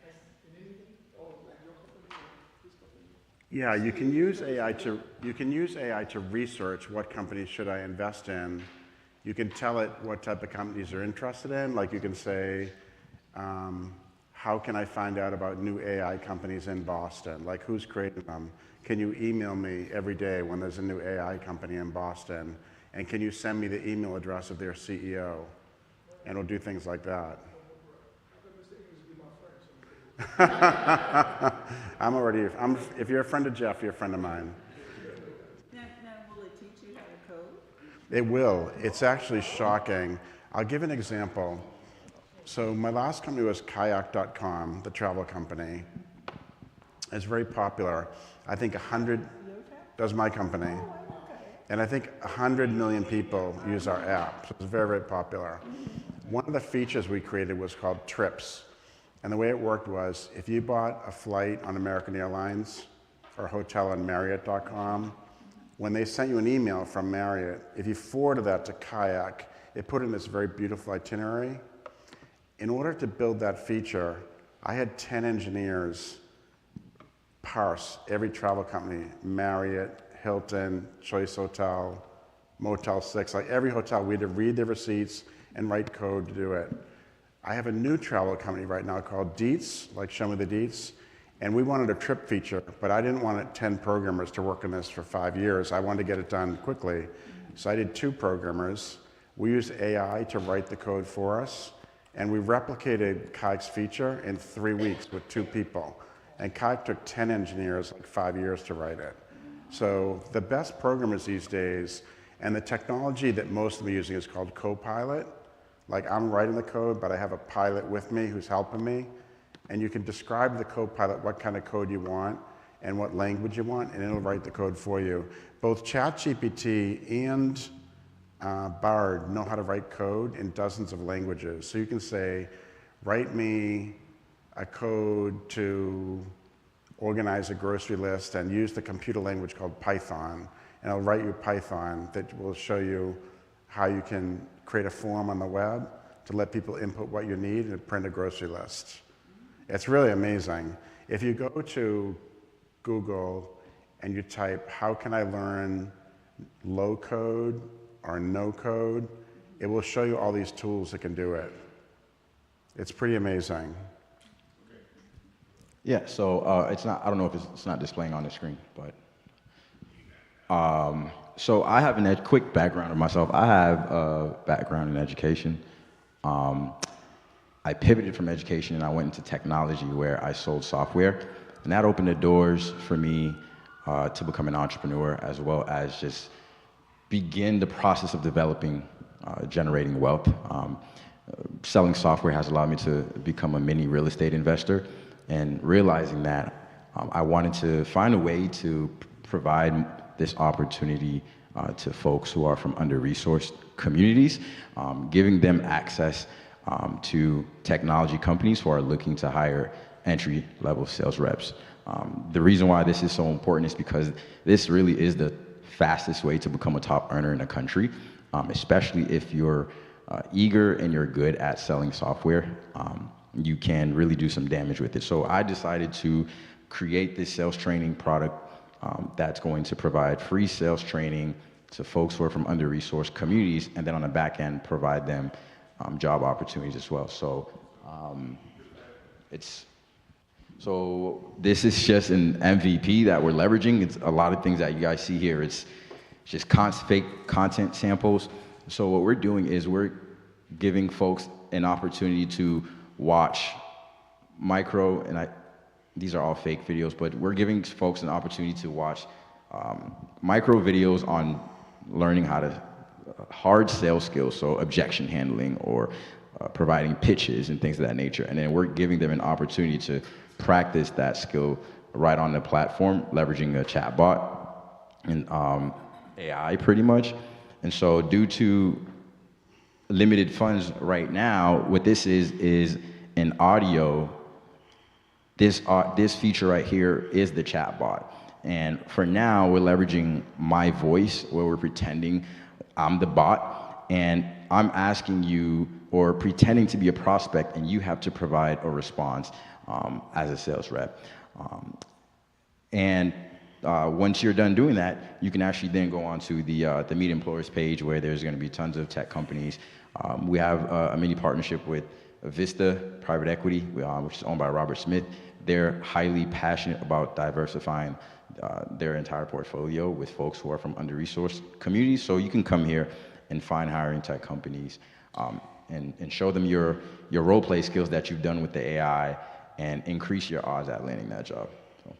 in anything? Or like your company or this company? Yeah, you can use AI to research what companies should I invest in. You can tell it what type of companies you're interested in. Like you can say, how can I find out about new AI companies in Boston? Like who's creating them? Can you email me every day when there's a new AI company in Boston? And can you send me the email address of their CEO? And it'll do things like that. If you're a friend of Jeff, you're a friend of mine. Now, will it teach you how to code? It will. It's actually shocking. I'll give an example. So my last company was kayak.com, the travel company. It's very popular. I think 100, that's my company. And I think 100 million people use our app. So it's very, very popular. One of the features we created was called Trips. And the way it worked was, if you bought a flight on American Airlines or a hotel on Marriott.com, when they sent you an email from Marriott, if you forwarded that to Kayak, it put in this very beautiful itinerary. In order to build that feature, I had 10 engineers parse every travel company, Marriott, Hilton, Choice Hotel, Motel 6, like every hotel, we had to read their receipts and write code to do it. I have a new travel company right now called Deets, like Show Me the Deets, and we wanted a trip feature, but I didn't want 10 programmers to work on this for 5 years. I wanted to get it done quickly. So I did 2 programmers. We used AI to write the code for us, and we replicated Kayak's feature in 3 weeks with 2 people. And Kayak took 10 engineers, like 5 years to write it. So the best programmers these days, and the technology that most of them are using is called Copilot. Like I'm writing the code, but I have a pilot with me who's helping me. And you can describe to the Copilot what kind of code you want and what language you want, and it'll write the code for you. Both ChatGPT and Bard know how to write code in dozens of languages. So you can say, write me a code to organize a grocery list and use the computer language called Python. And I'll write you Python that will show you how you can create a form on the web to let people input what you need and print a grocery list. It's really amazing. If you go to Google and you type, how can I learn low code or no code, it will show you all these tools that can do it. It's pretty amazing. Yeah, so it's not, I don't know if it's not displaying on the screen, but. So I have a quick background of myself. I have a background in education. I pivoted from education and I went into technology where I sold software. And that opened the doors for me to become an entrepreneur, as well as just begin the process of developing, generating wealth. Selling software has allowed me to become a mini real estate investor, and realizing that I wanted to find a way to provide this opportunity to folks who are from under-resourced communities, giving them access to technology companies who are looking to hire entry-level sales reps. The reason why this is so important is because this really is the fastest way to become a top earner in the country, especially if you're eager and you're good at selling software. You can really do some damage with it. So I decided to create this sales training product that's going to provide free sales training to folks who are from under-resourced communities, and then on the back end provide them job opportunities as well. So so this is just an MVP that we're leveraging. It's a lot of things that you guys see here. It's just fake content samples. So what we're doing is we're giving folks an opportunity to watch these are all fake videos, but we're giving folks an opportunity to watch micro videos on learning how to hard sales skills, so objection handling or providing pitches and things of that nature. And then we're giving them an opportunity to practice that skill right on the platform, leveraging a chatbot and AI pretty much. And so due to limited funds right now, what this is an audio. This feature right here is the chatbot. And for now, we're leveraging my voice, where we're pretending I'm the bot, and I'm asking you, or pretending to be a prospect, and you have to provide a response as a sales rep. Once you're done doing that, you can actually then go on to the Meet Employers page, where there's going to be tons of tech companies. We have a mini partnership with Vista Private Equity, which is owned by Robert Smith. They're highly passionate about diversifying their entire portfolio with folks who are from under-resourced communities. So you can come here and find hiring tech companies and show them your role play skills that you've done with the AI, and increase your odds at landing that job. So,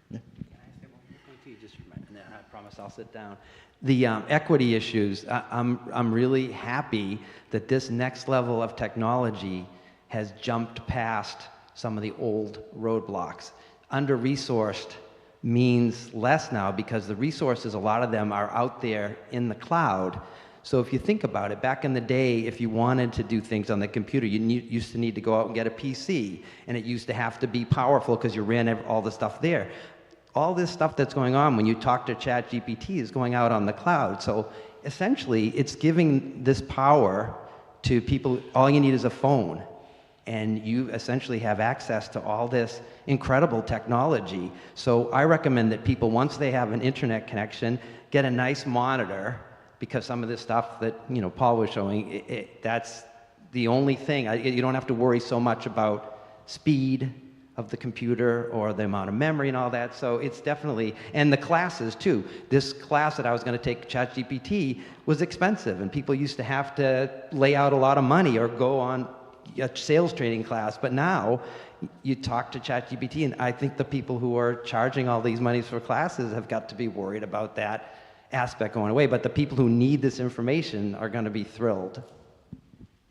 yeah. Can I say one more thing to you? Just and then I promise I'll sit down. The equity issues, I'm really happy that this next level of technology has jumped past some of the old roadblocks. Under-resourced means less now, because the resources, a lot of them are out there in the cloud. So if you think about it, back in the day, if you wanted to do things on the computer, you used to need to go out and get a PC, and it used to have to be powerful because you ran all the stuff there. All this stuff that's going on when you talk to ChatGPT is going out on the cloud. So essentially, it's giving this power to people. All you need is a phone, and you essentially have access to all this incredible technology. So I recommend that people, once they have an internet connection, get a nice monitor, because some of this stuff that Paul was showing, that's the only thing. You don't have to worry so much about speed of the computer or the amount of memory and all that. So it's definitely, and the classes too. This class that I was going to take, ChatGPT, was expensive, and people used to have to lay out a lot of money or go on a sales training class. But now you talk to ChatGPT, and I think the people who are charging all these monies for classes have got to be worried about that aspect going away. But the people who need this information are going to be thrilled.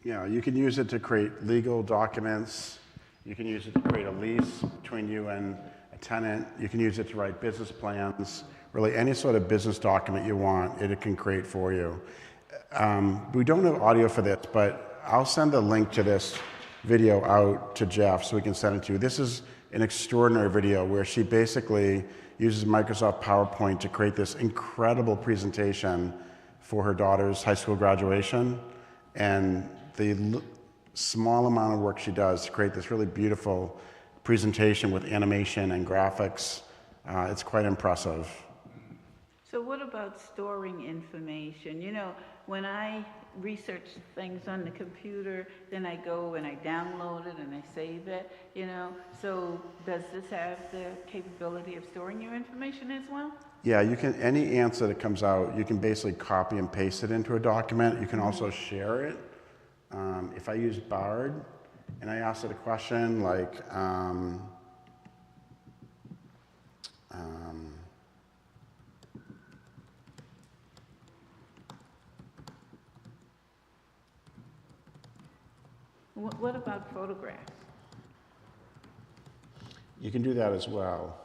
Yeah, you can use it to create legal documents. You can use it to create a lease between you and a tenant. You can use it to write business plans. Really, any sort of business document you want, it can create for you. We don't have audio for this, but I'll send a link to this video out to Jeff so we can send it to you. This is an extraordinary video where she basically uses Microsoft PowerPoint to create this incredible presentation for her daughter's high school graduation. And the small amount of work she does to create this really beautiful presentation with animation and graphics, it's quite impressive. So what about storing information? When I research things on the computer, then I go and I download it and I save it, So does this have the capability of storing your information as well? Yeah, you can, any answer that comes out, you can basically copy and paste it into a document. You can also share it. If I use Bard and I ask it a question like, What about photographs? You can do that as well.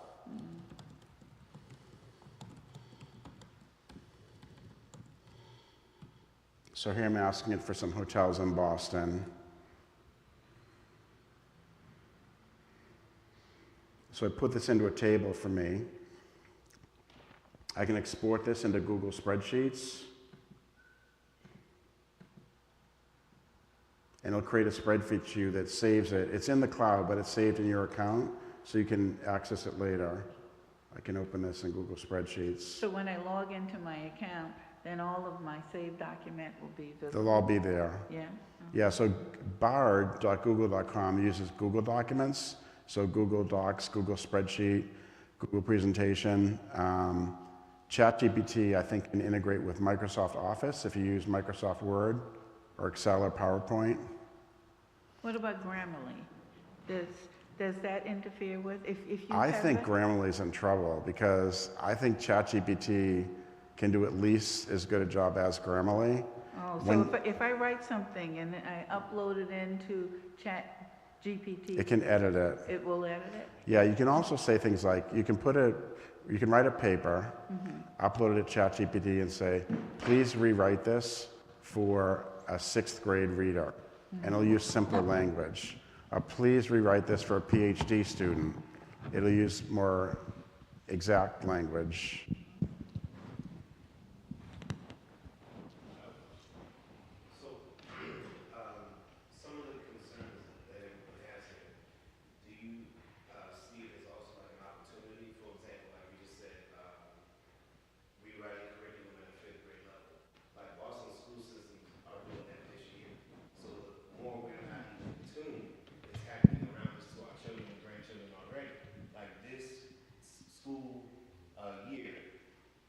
So here I'm asking it for some hotels in Boston. So I put this into a table for me. I can export this into Google Spreadsheets. And it'll create a spreadsheet for you that saves it. It's in the cloud, but it's saved in your account, so you can access it later. I can open this in Google Spreadsheets. So when I log into my account, then all of my saved document will be visible? They'll all be there. Yeah? Yeah, so bard.google.com uses Google Documents, so Google Docs, Google Spreadsheet, Google Presentation. ChatGPT, I think, can integrate with Microsoft Office if you use Microsoft Word or Excel or PowerPoint. What about Grammarly? Does that interfere with, if you I have think that? Grammarly's in trouble because I think ChatGPT can do at least as good a job as Grammarly. Oh, so when- if I write something and I upload it into ChatGPT, It can edit it. it will edit it? Yeah, you can also say things like, you can write a paper, upload it to ChatGPT and say, please rewrite this for a 6th grade reader. And it'll use simpler language. Please rewrite this for a PhD student. It'll use more exact language. Some of the concerns that everyone has here, do you see it as also like an opportunity? For example, like you just said, rewriting curriculum at a 5th grade level. Like Boston school systems are doing that this year. So the more we're not even tuned, it's happening around us to our children and grandchildren already. Like this school year,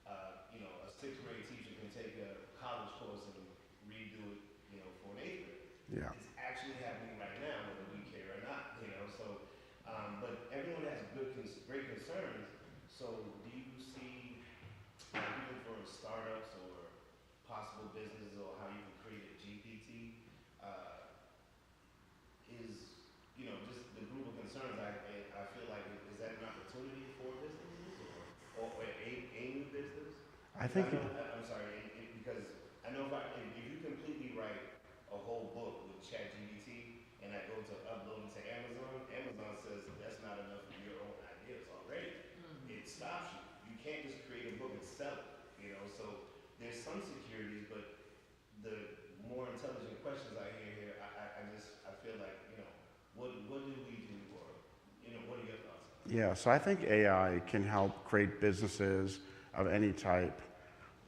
a 6th grade teacher can take a college course and redo it, for an 8th grade. Yeah. It's actually happening right now, whether we care or not, so, but everyone has great concerns, so do you see, even for startups or possible businesses or how you can create a GPT, is, just the group of concerns, I feel like, is that an opportunity for businesses or a new business? I think, I'm sorry, because I know if you completely write a whole book with ChatGPT and I go to upload it to Amazon, Amazon says that's not enough of your own ideas already. It stops you. You can't just create a book and sell it, so there's some securities, but the more intelligent questions I hear here, I feel like, what do we do, or, what are your thoughts? yeah, so I think AI can help create businesses of any type.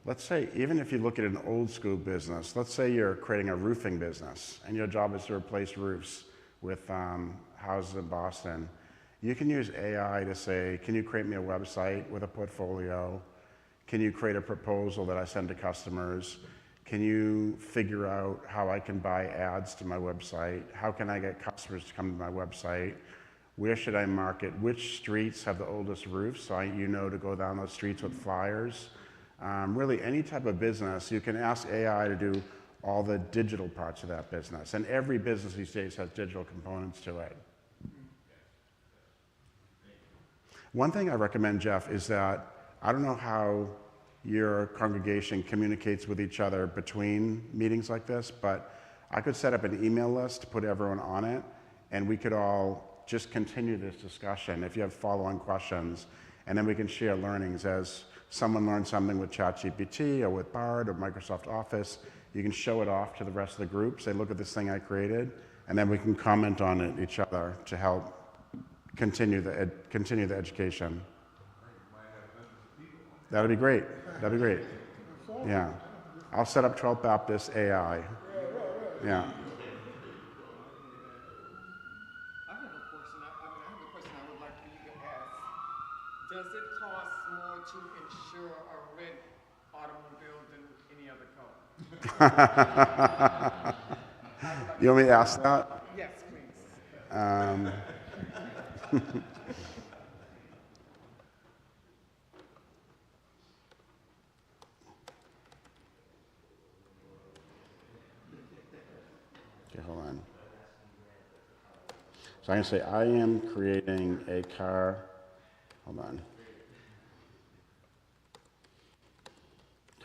Let's say, even if you look at an old school business, let's say you're creating a roofing business and your job is to replace roofs with houses in Boston. You can use AI to say, can you create me a website with a portfolio? Can you create a proposal that I send to customers? Can you figure out how I can buy ads to my website? How can I get customers to come to my website? Where should I market? Which streets have the oldest roofs so to go down those streets with flyers? Really, any type of business, you can ask AI to do all the digital parts of that business. And every business these days has digital components to it. One thing I recommend, Jeff, is that I don't know how your congregation communicates with each other between meetings like this, but I could set up an email list to put everyone on it, and we could all just continue this discussion if you have follow-on questions, and then we can share learnings. As someone learns something with ChatGPT or with Bard or Microsoft Office, you can show it off to the rest of the group, say, look at this thing I created, and then we can comment on it each other to help continue the education. That'd be great. That'd be great. Yeah. I'll set up 12th Baptist AI. Yeah. I have a question. I would like for you to ask. Does it cost more to insure a red automobile than any other car? You want me to ask that? Yes, please. Okay, hold on. So I can say, I am creating a car, hold on,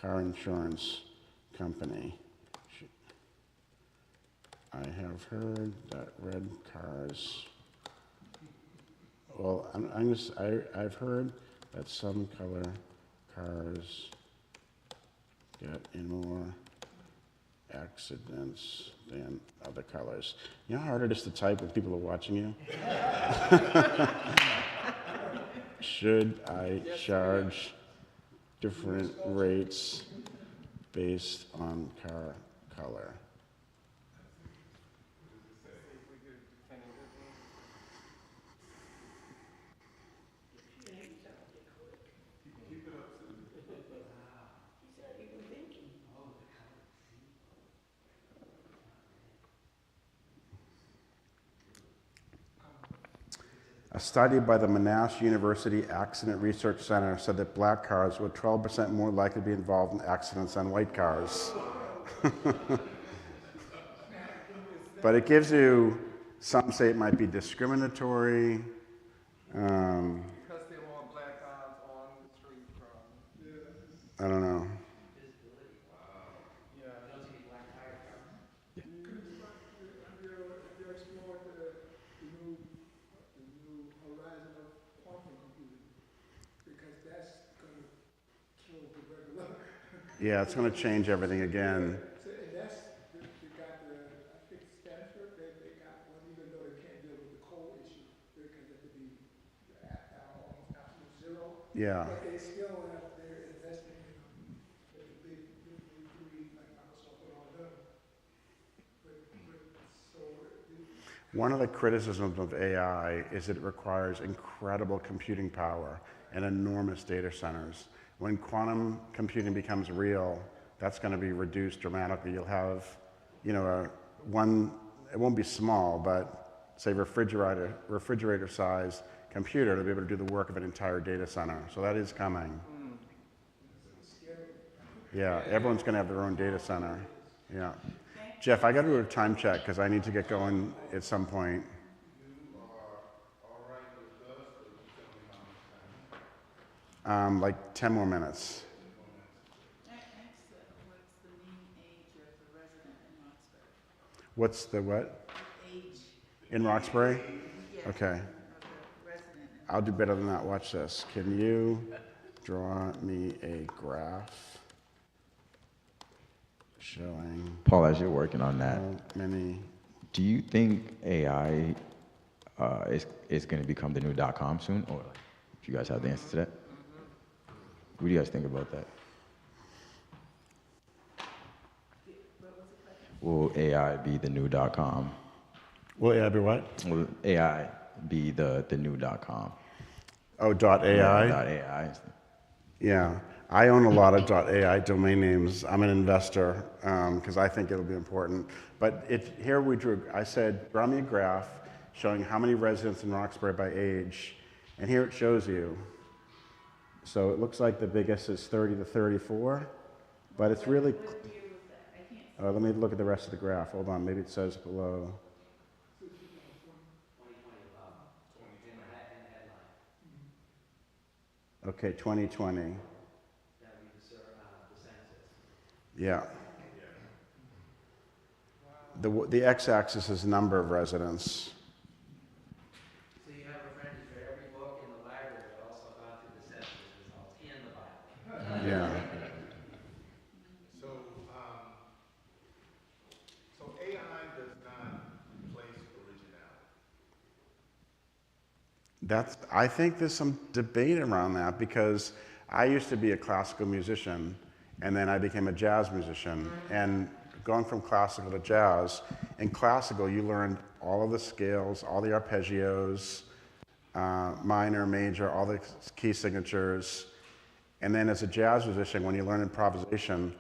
car insurance company. I have heard that red cars, well, I've heard that some color cars get in more accidents than other colors. You know how hard it is to type when people are watching you? Should I charge different rates based on car color? A study by the Monash University Accident Research Center said that black cars were 12% more likely to be involved in accidents than white cars. But it gives you, some say it might be discriminatory. Because they want black eyes on the street from. I don't know. Yeah. Have you explored the new horizon of quantum computing? Because that's going to kill the regular. Yeah, it's going to change everything again. So, and that's, they got I think Stanford, they got one, even though they can't deal with the coal issue, because it could be almost absolute zero. Yeah. But they still have, they're investing in the big three, like Microsoft and all of them. One of the criticisms of AI is that it requires incredible computing power and enormous data centers. When quantum computing becomes real, that's going to be reduced dramatically. You'll have, it won't be small, but say refrigerator size computer to be able to do the work of an entire data center. So that is coming. Yeah, everyone's going to have their own data center. Yeah. Jeff, I got to do a time check because I need to get going at some point. Like 10 more minutes. What's the mean age of the resident in Roxbury? What's the what? Age. In Roxbury? Yes, Okay. of the resident. I'll do better than that. Watch this. Can you draw me a graph showing Paul, as you're working on that, how many? do you think AI is going to become the new .com soon? Or if you guys have the answer to that? What do you guys think about that? Will AI be the new .com? Will AI be what? Will AI be the new .com? Oh, .ai? .ai. Yeah, I own a lot of .ai domain names. I'm an investor because I think it'll be important. But here we drew, I said, draw me a graph showing how many residents in Roxbury by age. And here it shows you. So it looks like the biggest is 30 to 34, but it's really, let me look at the rest of the graph. Hold on, maybe it says below. Okay, 2020. That would be the census. Yeah. The x-axis is number of residents. So you have a friend who's read every book in the library, but also gone through the census results and the Bible. Yeah. So AI does not replace originality. I think there's some debate around that because I used to be a classical musician and then I became a jazz musician. And going from classical to jazz, in classical you learned all of the scales, all the arpeggios, minor, major, all the key signatures. And then as a jazz musician, when you learn improvisation,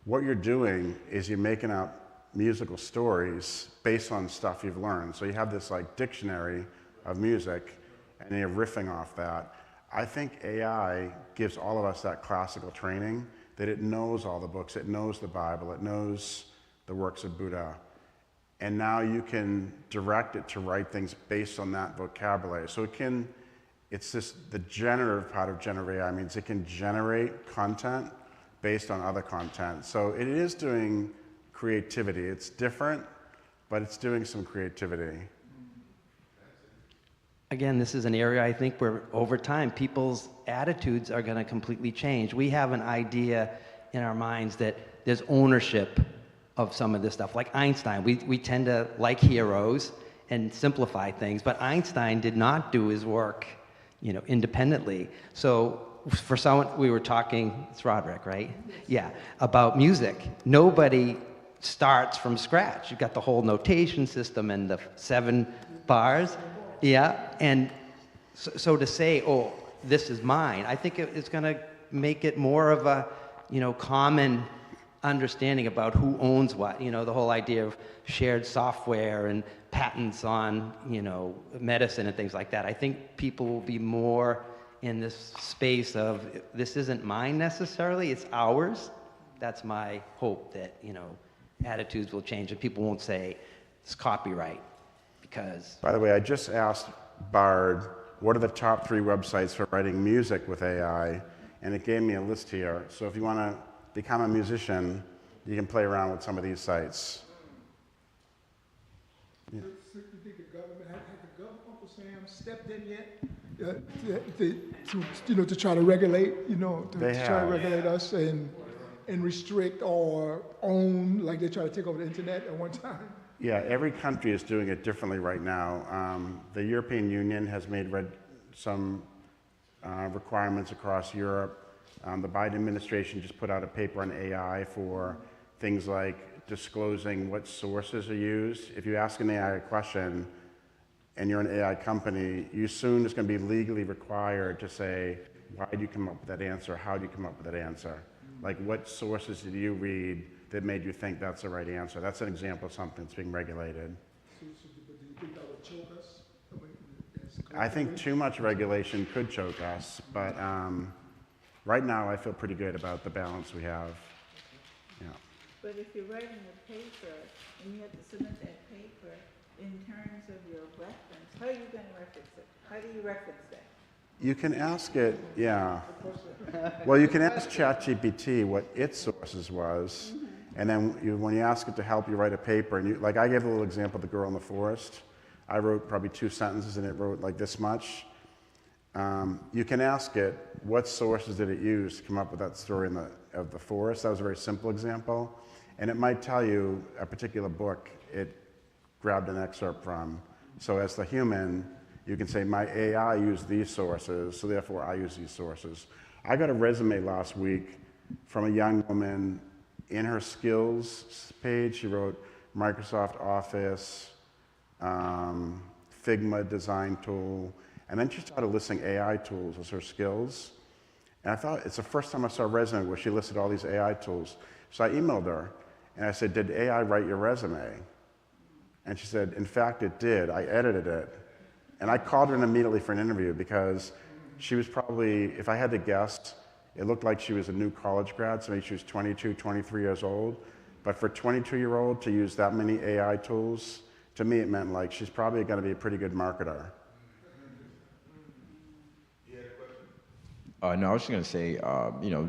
what you're doing is you're making up musical stories based on stuff you've learned. So you have this like dictionary of music and you're riffing off that. I think AI gives all of us that classical training, that it knows all the books, it knows the Bible, it knows the works of Buddha. and now you can direct it to write things based on that vocabulary. So it's just the generative part of generative AI means it can generate content based on other content. So it is doing creativity. It's different, but it's doing some creativity. Again, this is an area I think where over time people's attitudes are going to completely change. We have an idea in our minds that there's ownership of some of this stuff. Like Einstein, we tend to like heroes and simplify things, but Einstein did not do his work, independently. So for someone, we were talking, it's Roderick, right? Yeah, about music. Nobody starts from scratch. You've got the whole notation system and the 7 bars. Yeah, and so to say, oh, this is mine, I think it's going to make it more of a, common understanding about who owns what. The whole idea of shared software and patents on, medicine and things like that. I think people will be more in this space of, this isn't mine necessarily, it's ours. That's my hope, that, attitudes will change and people won't say it's copyright. Because, by the way, I just asked Bard, what are the top 3 websites for writing music with AI? And it gave me a list here. So if you want to become a musician, you can play around with some of these sites. Yeah. You think the government, has the government, Uncle Sam, stepped in yet? To try to regulate, try to regulate us and restrict or own, like they try to take over the internet at one time? Yeah, every country is doing it differently right now. The European Union has made some requirements across Europe. The Biden administration just put out a paper on AI for things like disclosing what sources are used. If you ask an AI a question and you're an AI company, you soon is going to be legally required to say, why did you come up with that answer? How did you come up with that answer? Like, what sources did you read that made you think that's the right answer? That's an example of something that's being regulated. Do you think that would choke us? I think too much regulation could choke us, but right now I feel pretty good about the balance we have. Yeah. But if you're writing a paper and you have to submit that paper in terms of your reference, how are you going to reference it? How do you reference that? You can ask it, yeah. Well, you can ask ChatGPT what its sources was, and then when you ask it to help you write a paper, and like I gave a little example of the girl in the forest. I wrote probably 2 sentences, and it wrote like this much. You can ask it, what sources did it use to come up with that story of the forest? That was a very simple example. And it might tell you a particular book it grabbed an excerpt from. So as the human, you can say, my AI used these sources, so therefore I use these sources. I got a resume last week from a young woman. In her skills page, she wrote Microsoft Office, Figma design tool, and then she started listing AI tools as her skills. And I thought, it's the first time I saw a resume where she listed all these AI tools. So I emailed her, and I said, did AI write your resume? And she said, in fact, it did. I edited it. And I called her in immediately for an interview because she was probably, if I had to guess, it looked like she was a new college grad, so maybe she was 22, 23 years old. But for a 22-year-old to use that many AI tools, to me it meant like she's probably going to be a pretty good marketer. No, I was just going to say,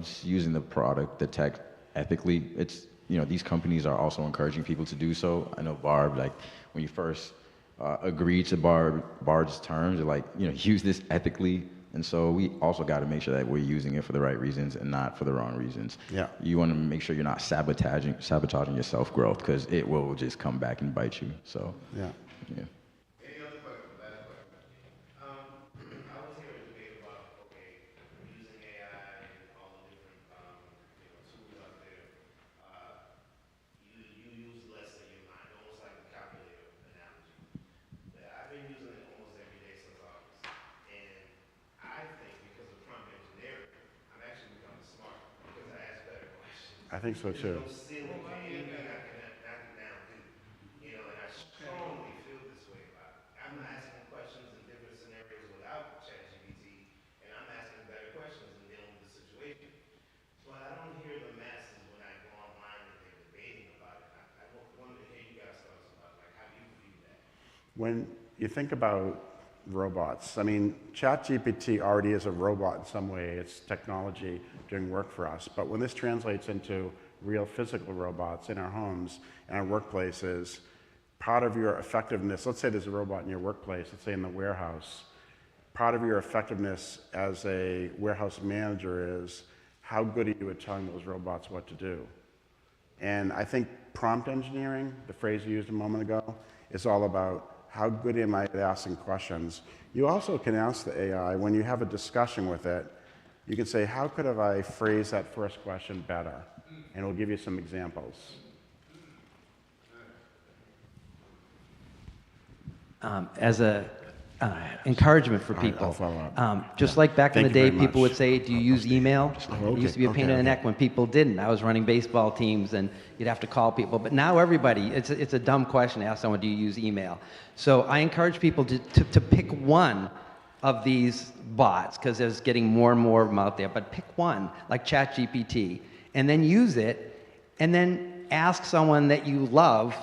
just using the product, the tech ethically, it's, these companies are also encouraging people to do so. I know Barb, like, when you first agreed to Barb's terms, they're like, use this ethically. And so we also got to make sure that we're using it for the right reasons and not for the wrong reasons. Yeah. You want to make sure you're not sabotaging your self-growth, because it will just come back and bite you. So, yeah. Any other questions? Last question. I was hearing a debate about, using AI and all the different, tools out there. You use less than your mind, almost like a calculator analogy. Yeah, I've been using it almost every day since August. And I think because of prompt engineering, I'm actually becoming smarter because I ask better questions. I think so too. There's no ceiling for anything I can now do. And I strongly feel this way about it. I'm asking questions in different scenarios without ChatGPT, and I'm asking better questions and dealing with the situation. But I don't hear the masses when I go online and they're debating about it. I wanted to hear you guys' thoughts about when you think about robots, I mean, ChatGPT already is a robot in some way. It's technology doing work for us. But when this translates into real physical robots in our homes, in our workplaces, part of your effectiveness, let's say there's a robot in your workplace, let's say in the warehouse, part of your effectiveness as a warehouse manager is how good are you at telling those robots what to do? And I think prompt engineering, the phrase you used a moment ago, is all about how good am I at asking questions. You also can ask the AI, when you have a discussion with it, you can say, how could have I phrased that first question better? And it'll give you some examples. As a encouragement for All right, people, I'll follow up. just like back in the Thank you day, very people much. would say, do you use email? Oh, It used to be a pain okay, in the okay. neck when people didn't. I was running baseball teams and you'd have to call people. But now everybody, it's a dumb question to ask someone, do you use email? So I encourage people to pick one of these bots, because there's getting more and more of them out there, but pick one, like ChatGPT, and then use it, and then ask someone that you love,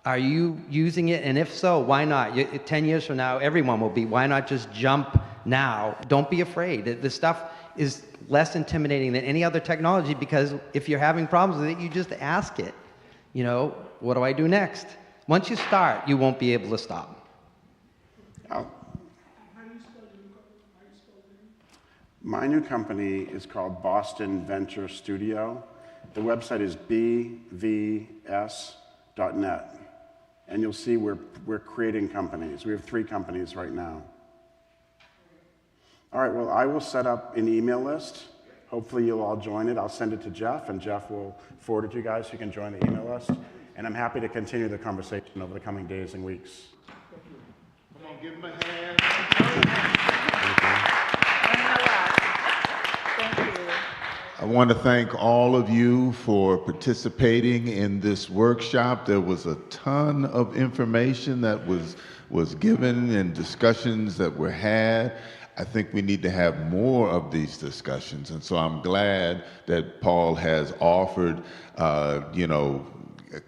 are you using it? And if so, why not? 10 years from now, everyone will be. Why not just jump now? Don't be afraid. This stuff is less intimidating than any other technology, because if you're having problems with it, you just ask it. You know, what do I do next? Once you start, you won't be able to stop. My new company is called Boston Venture Studio. The website is bvs.net. And you'll see we're creating companies. We have 3 companies right now. All right, well, I will set up an email list. Hopefully you'll all join it. I'll send it to Jeff, and Jeff will forward it to you guys so you can join the email list. And I'm happy to continue the conversation over the coming days and weeks. Come on, give him a hand. Thank you. I want to thank all of you for participating in this workshop. There was a ton of information that was given and discussions that were had. I think we need to have more of these discussions. And so I'm glad that Paul has offered,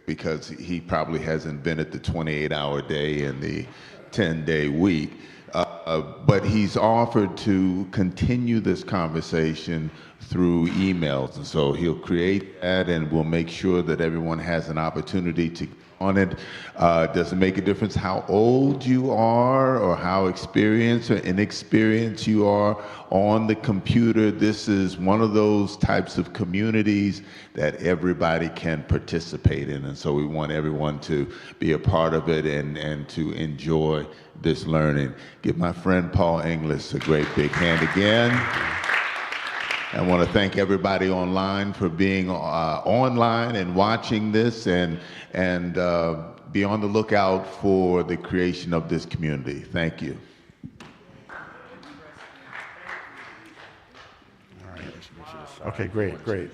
because he probably hasn't been at the 28-hour day and the 10-day week, but he's offered to continue this conversation through emails. And so he'll create that, and we'll make sure that everyone has an opportunity to get on it. Does it make a difference how old you are or how experienced or inexperienced you are on the computer? This is one of those types of communities that everybody can participate in. And so we want everyone to be a part of it and to enjoy this learning. Give my friend Paul Inglis a great big hand again. I want to thank everybody online for being online and watching this, and be on the lookout for the creation of this community. Thank you. All right. Okay, great.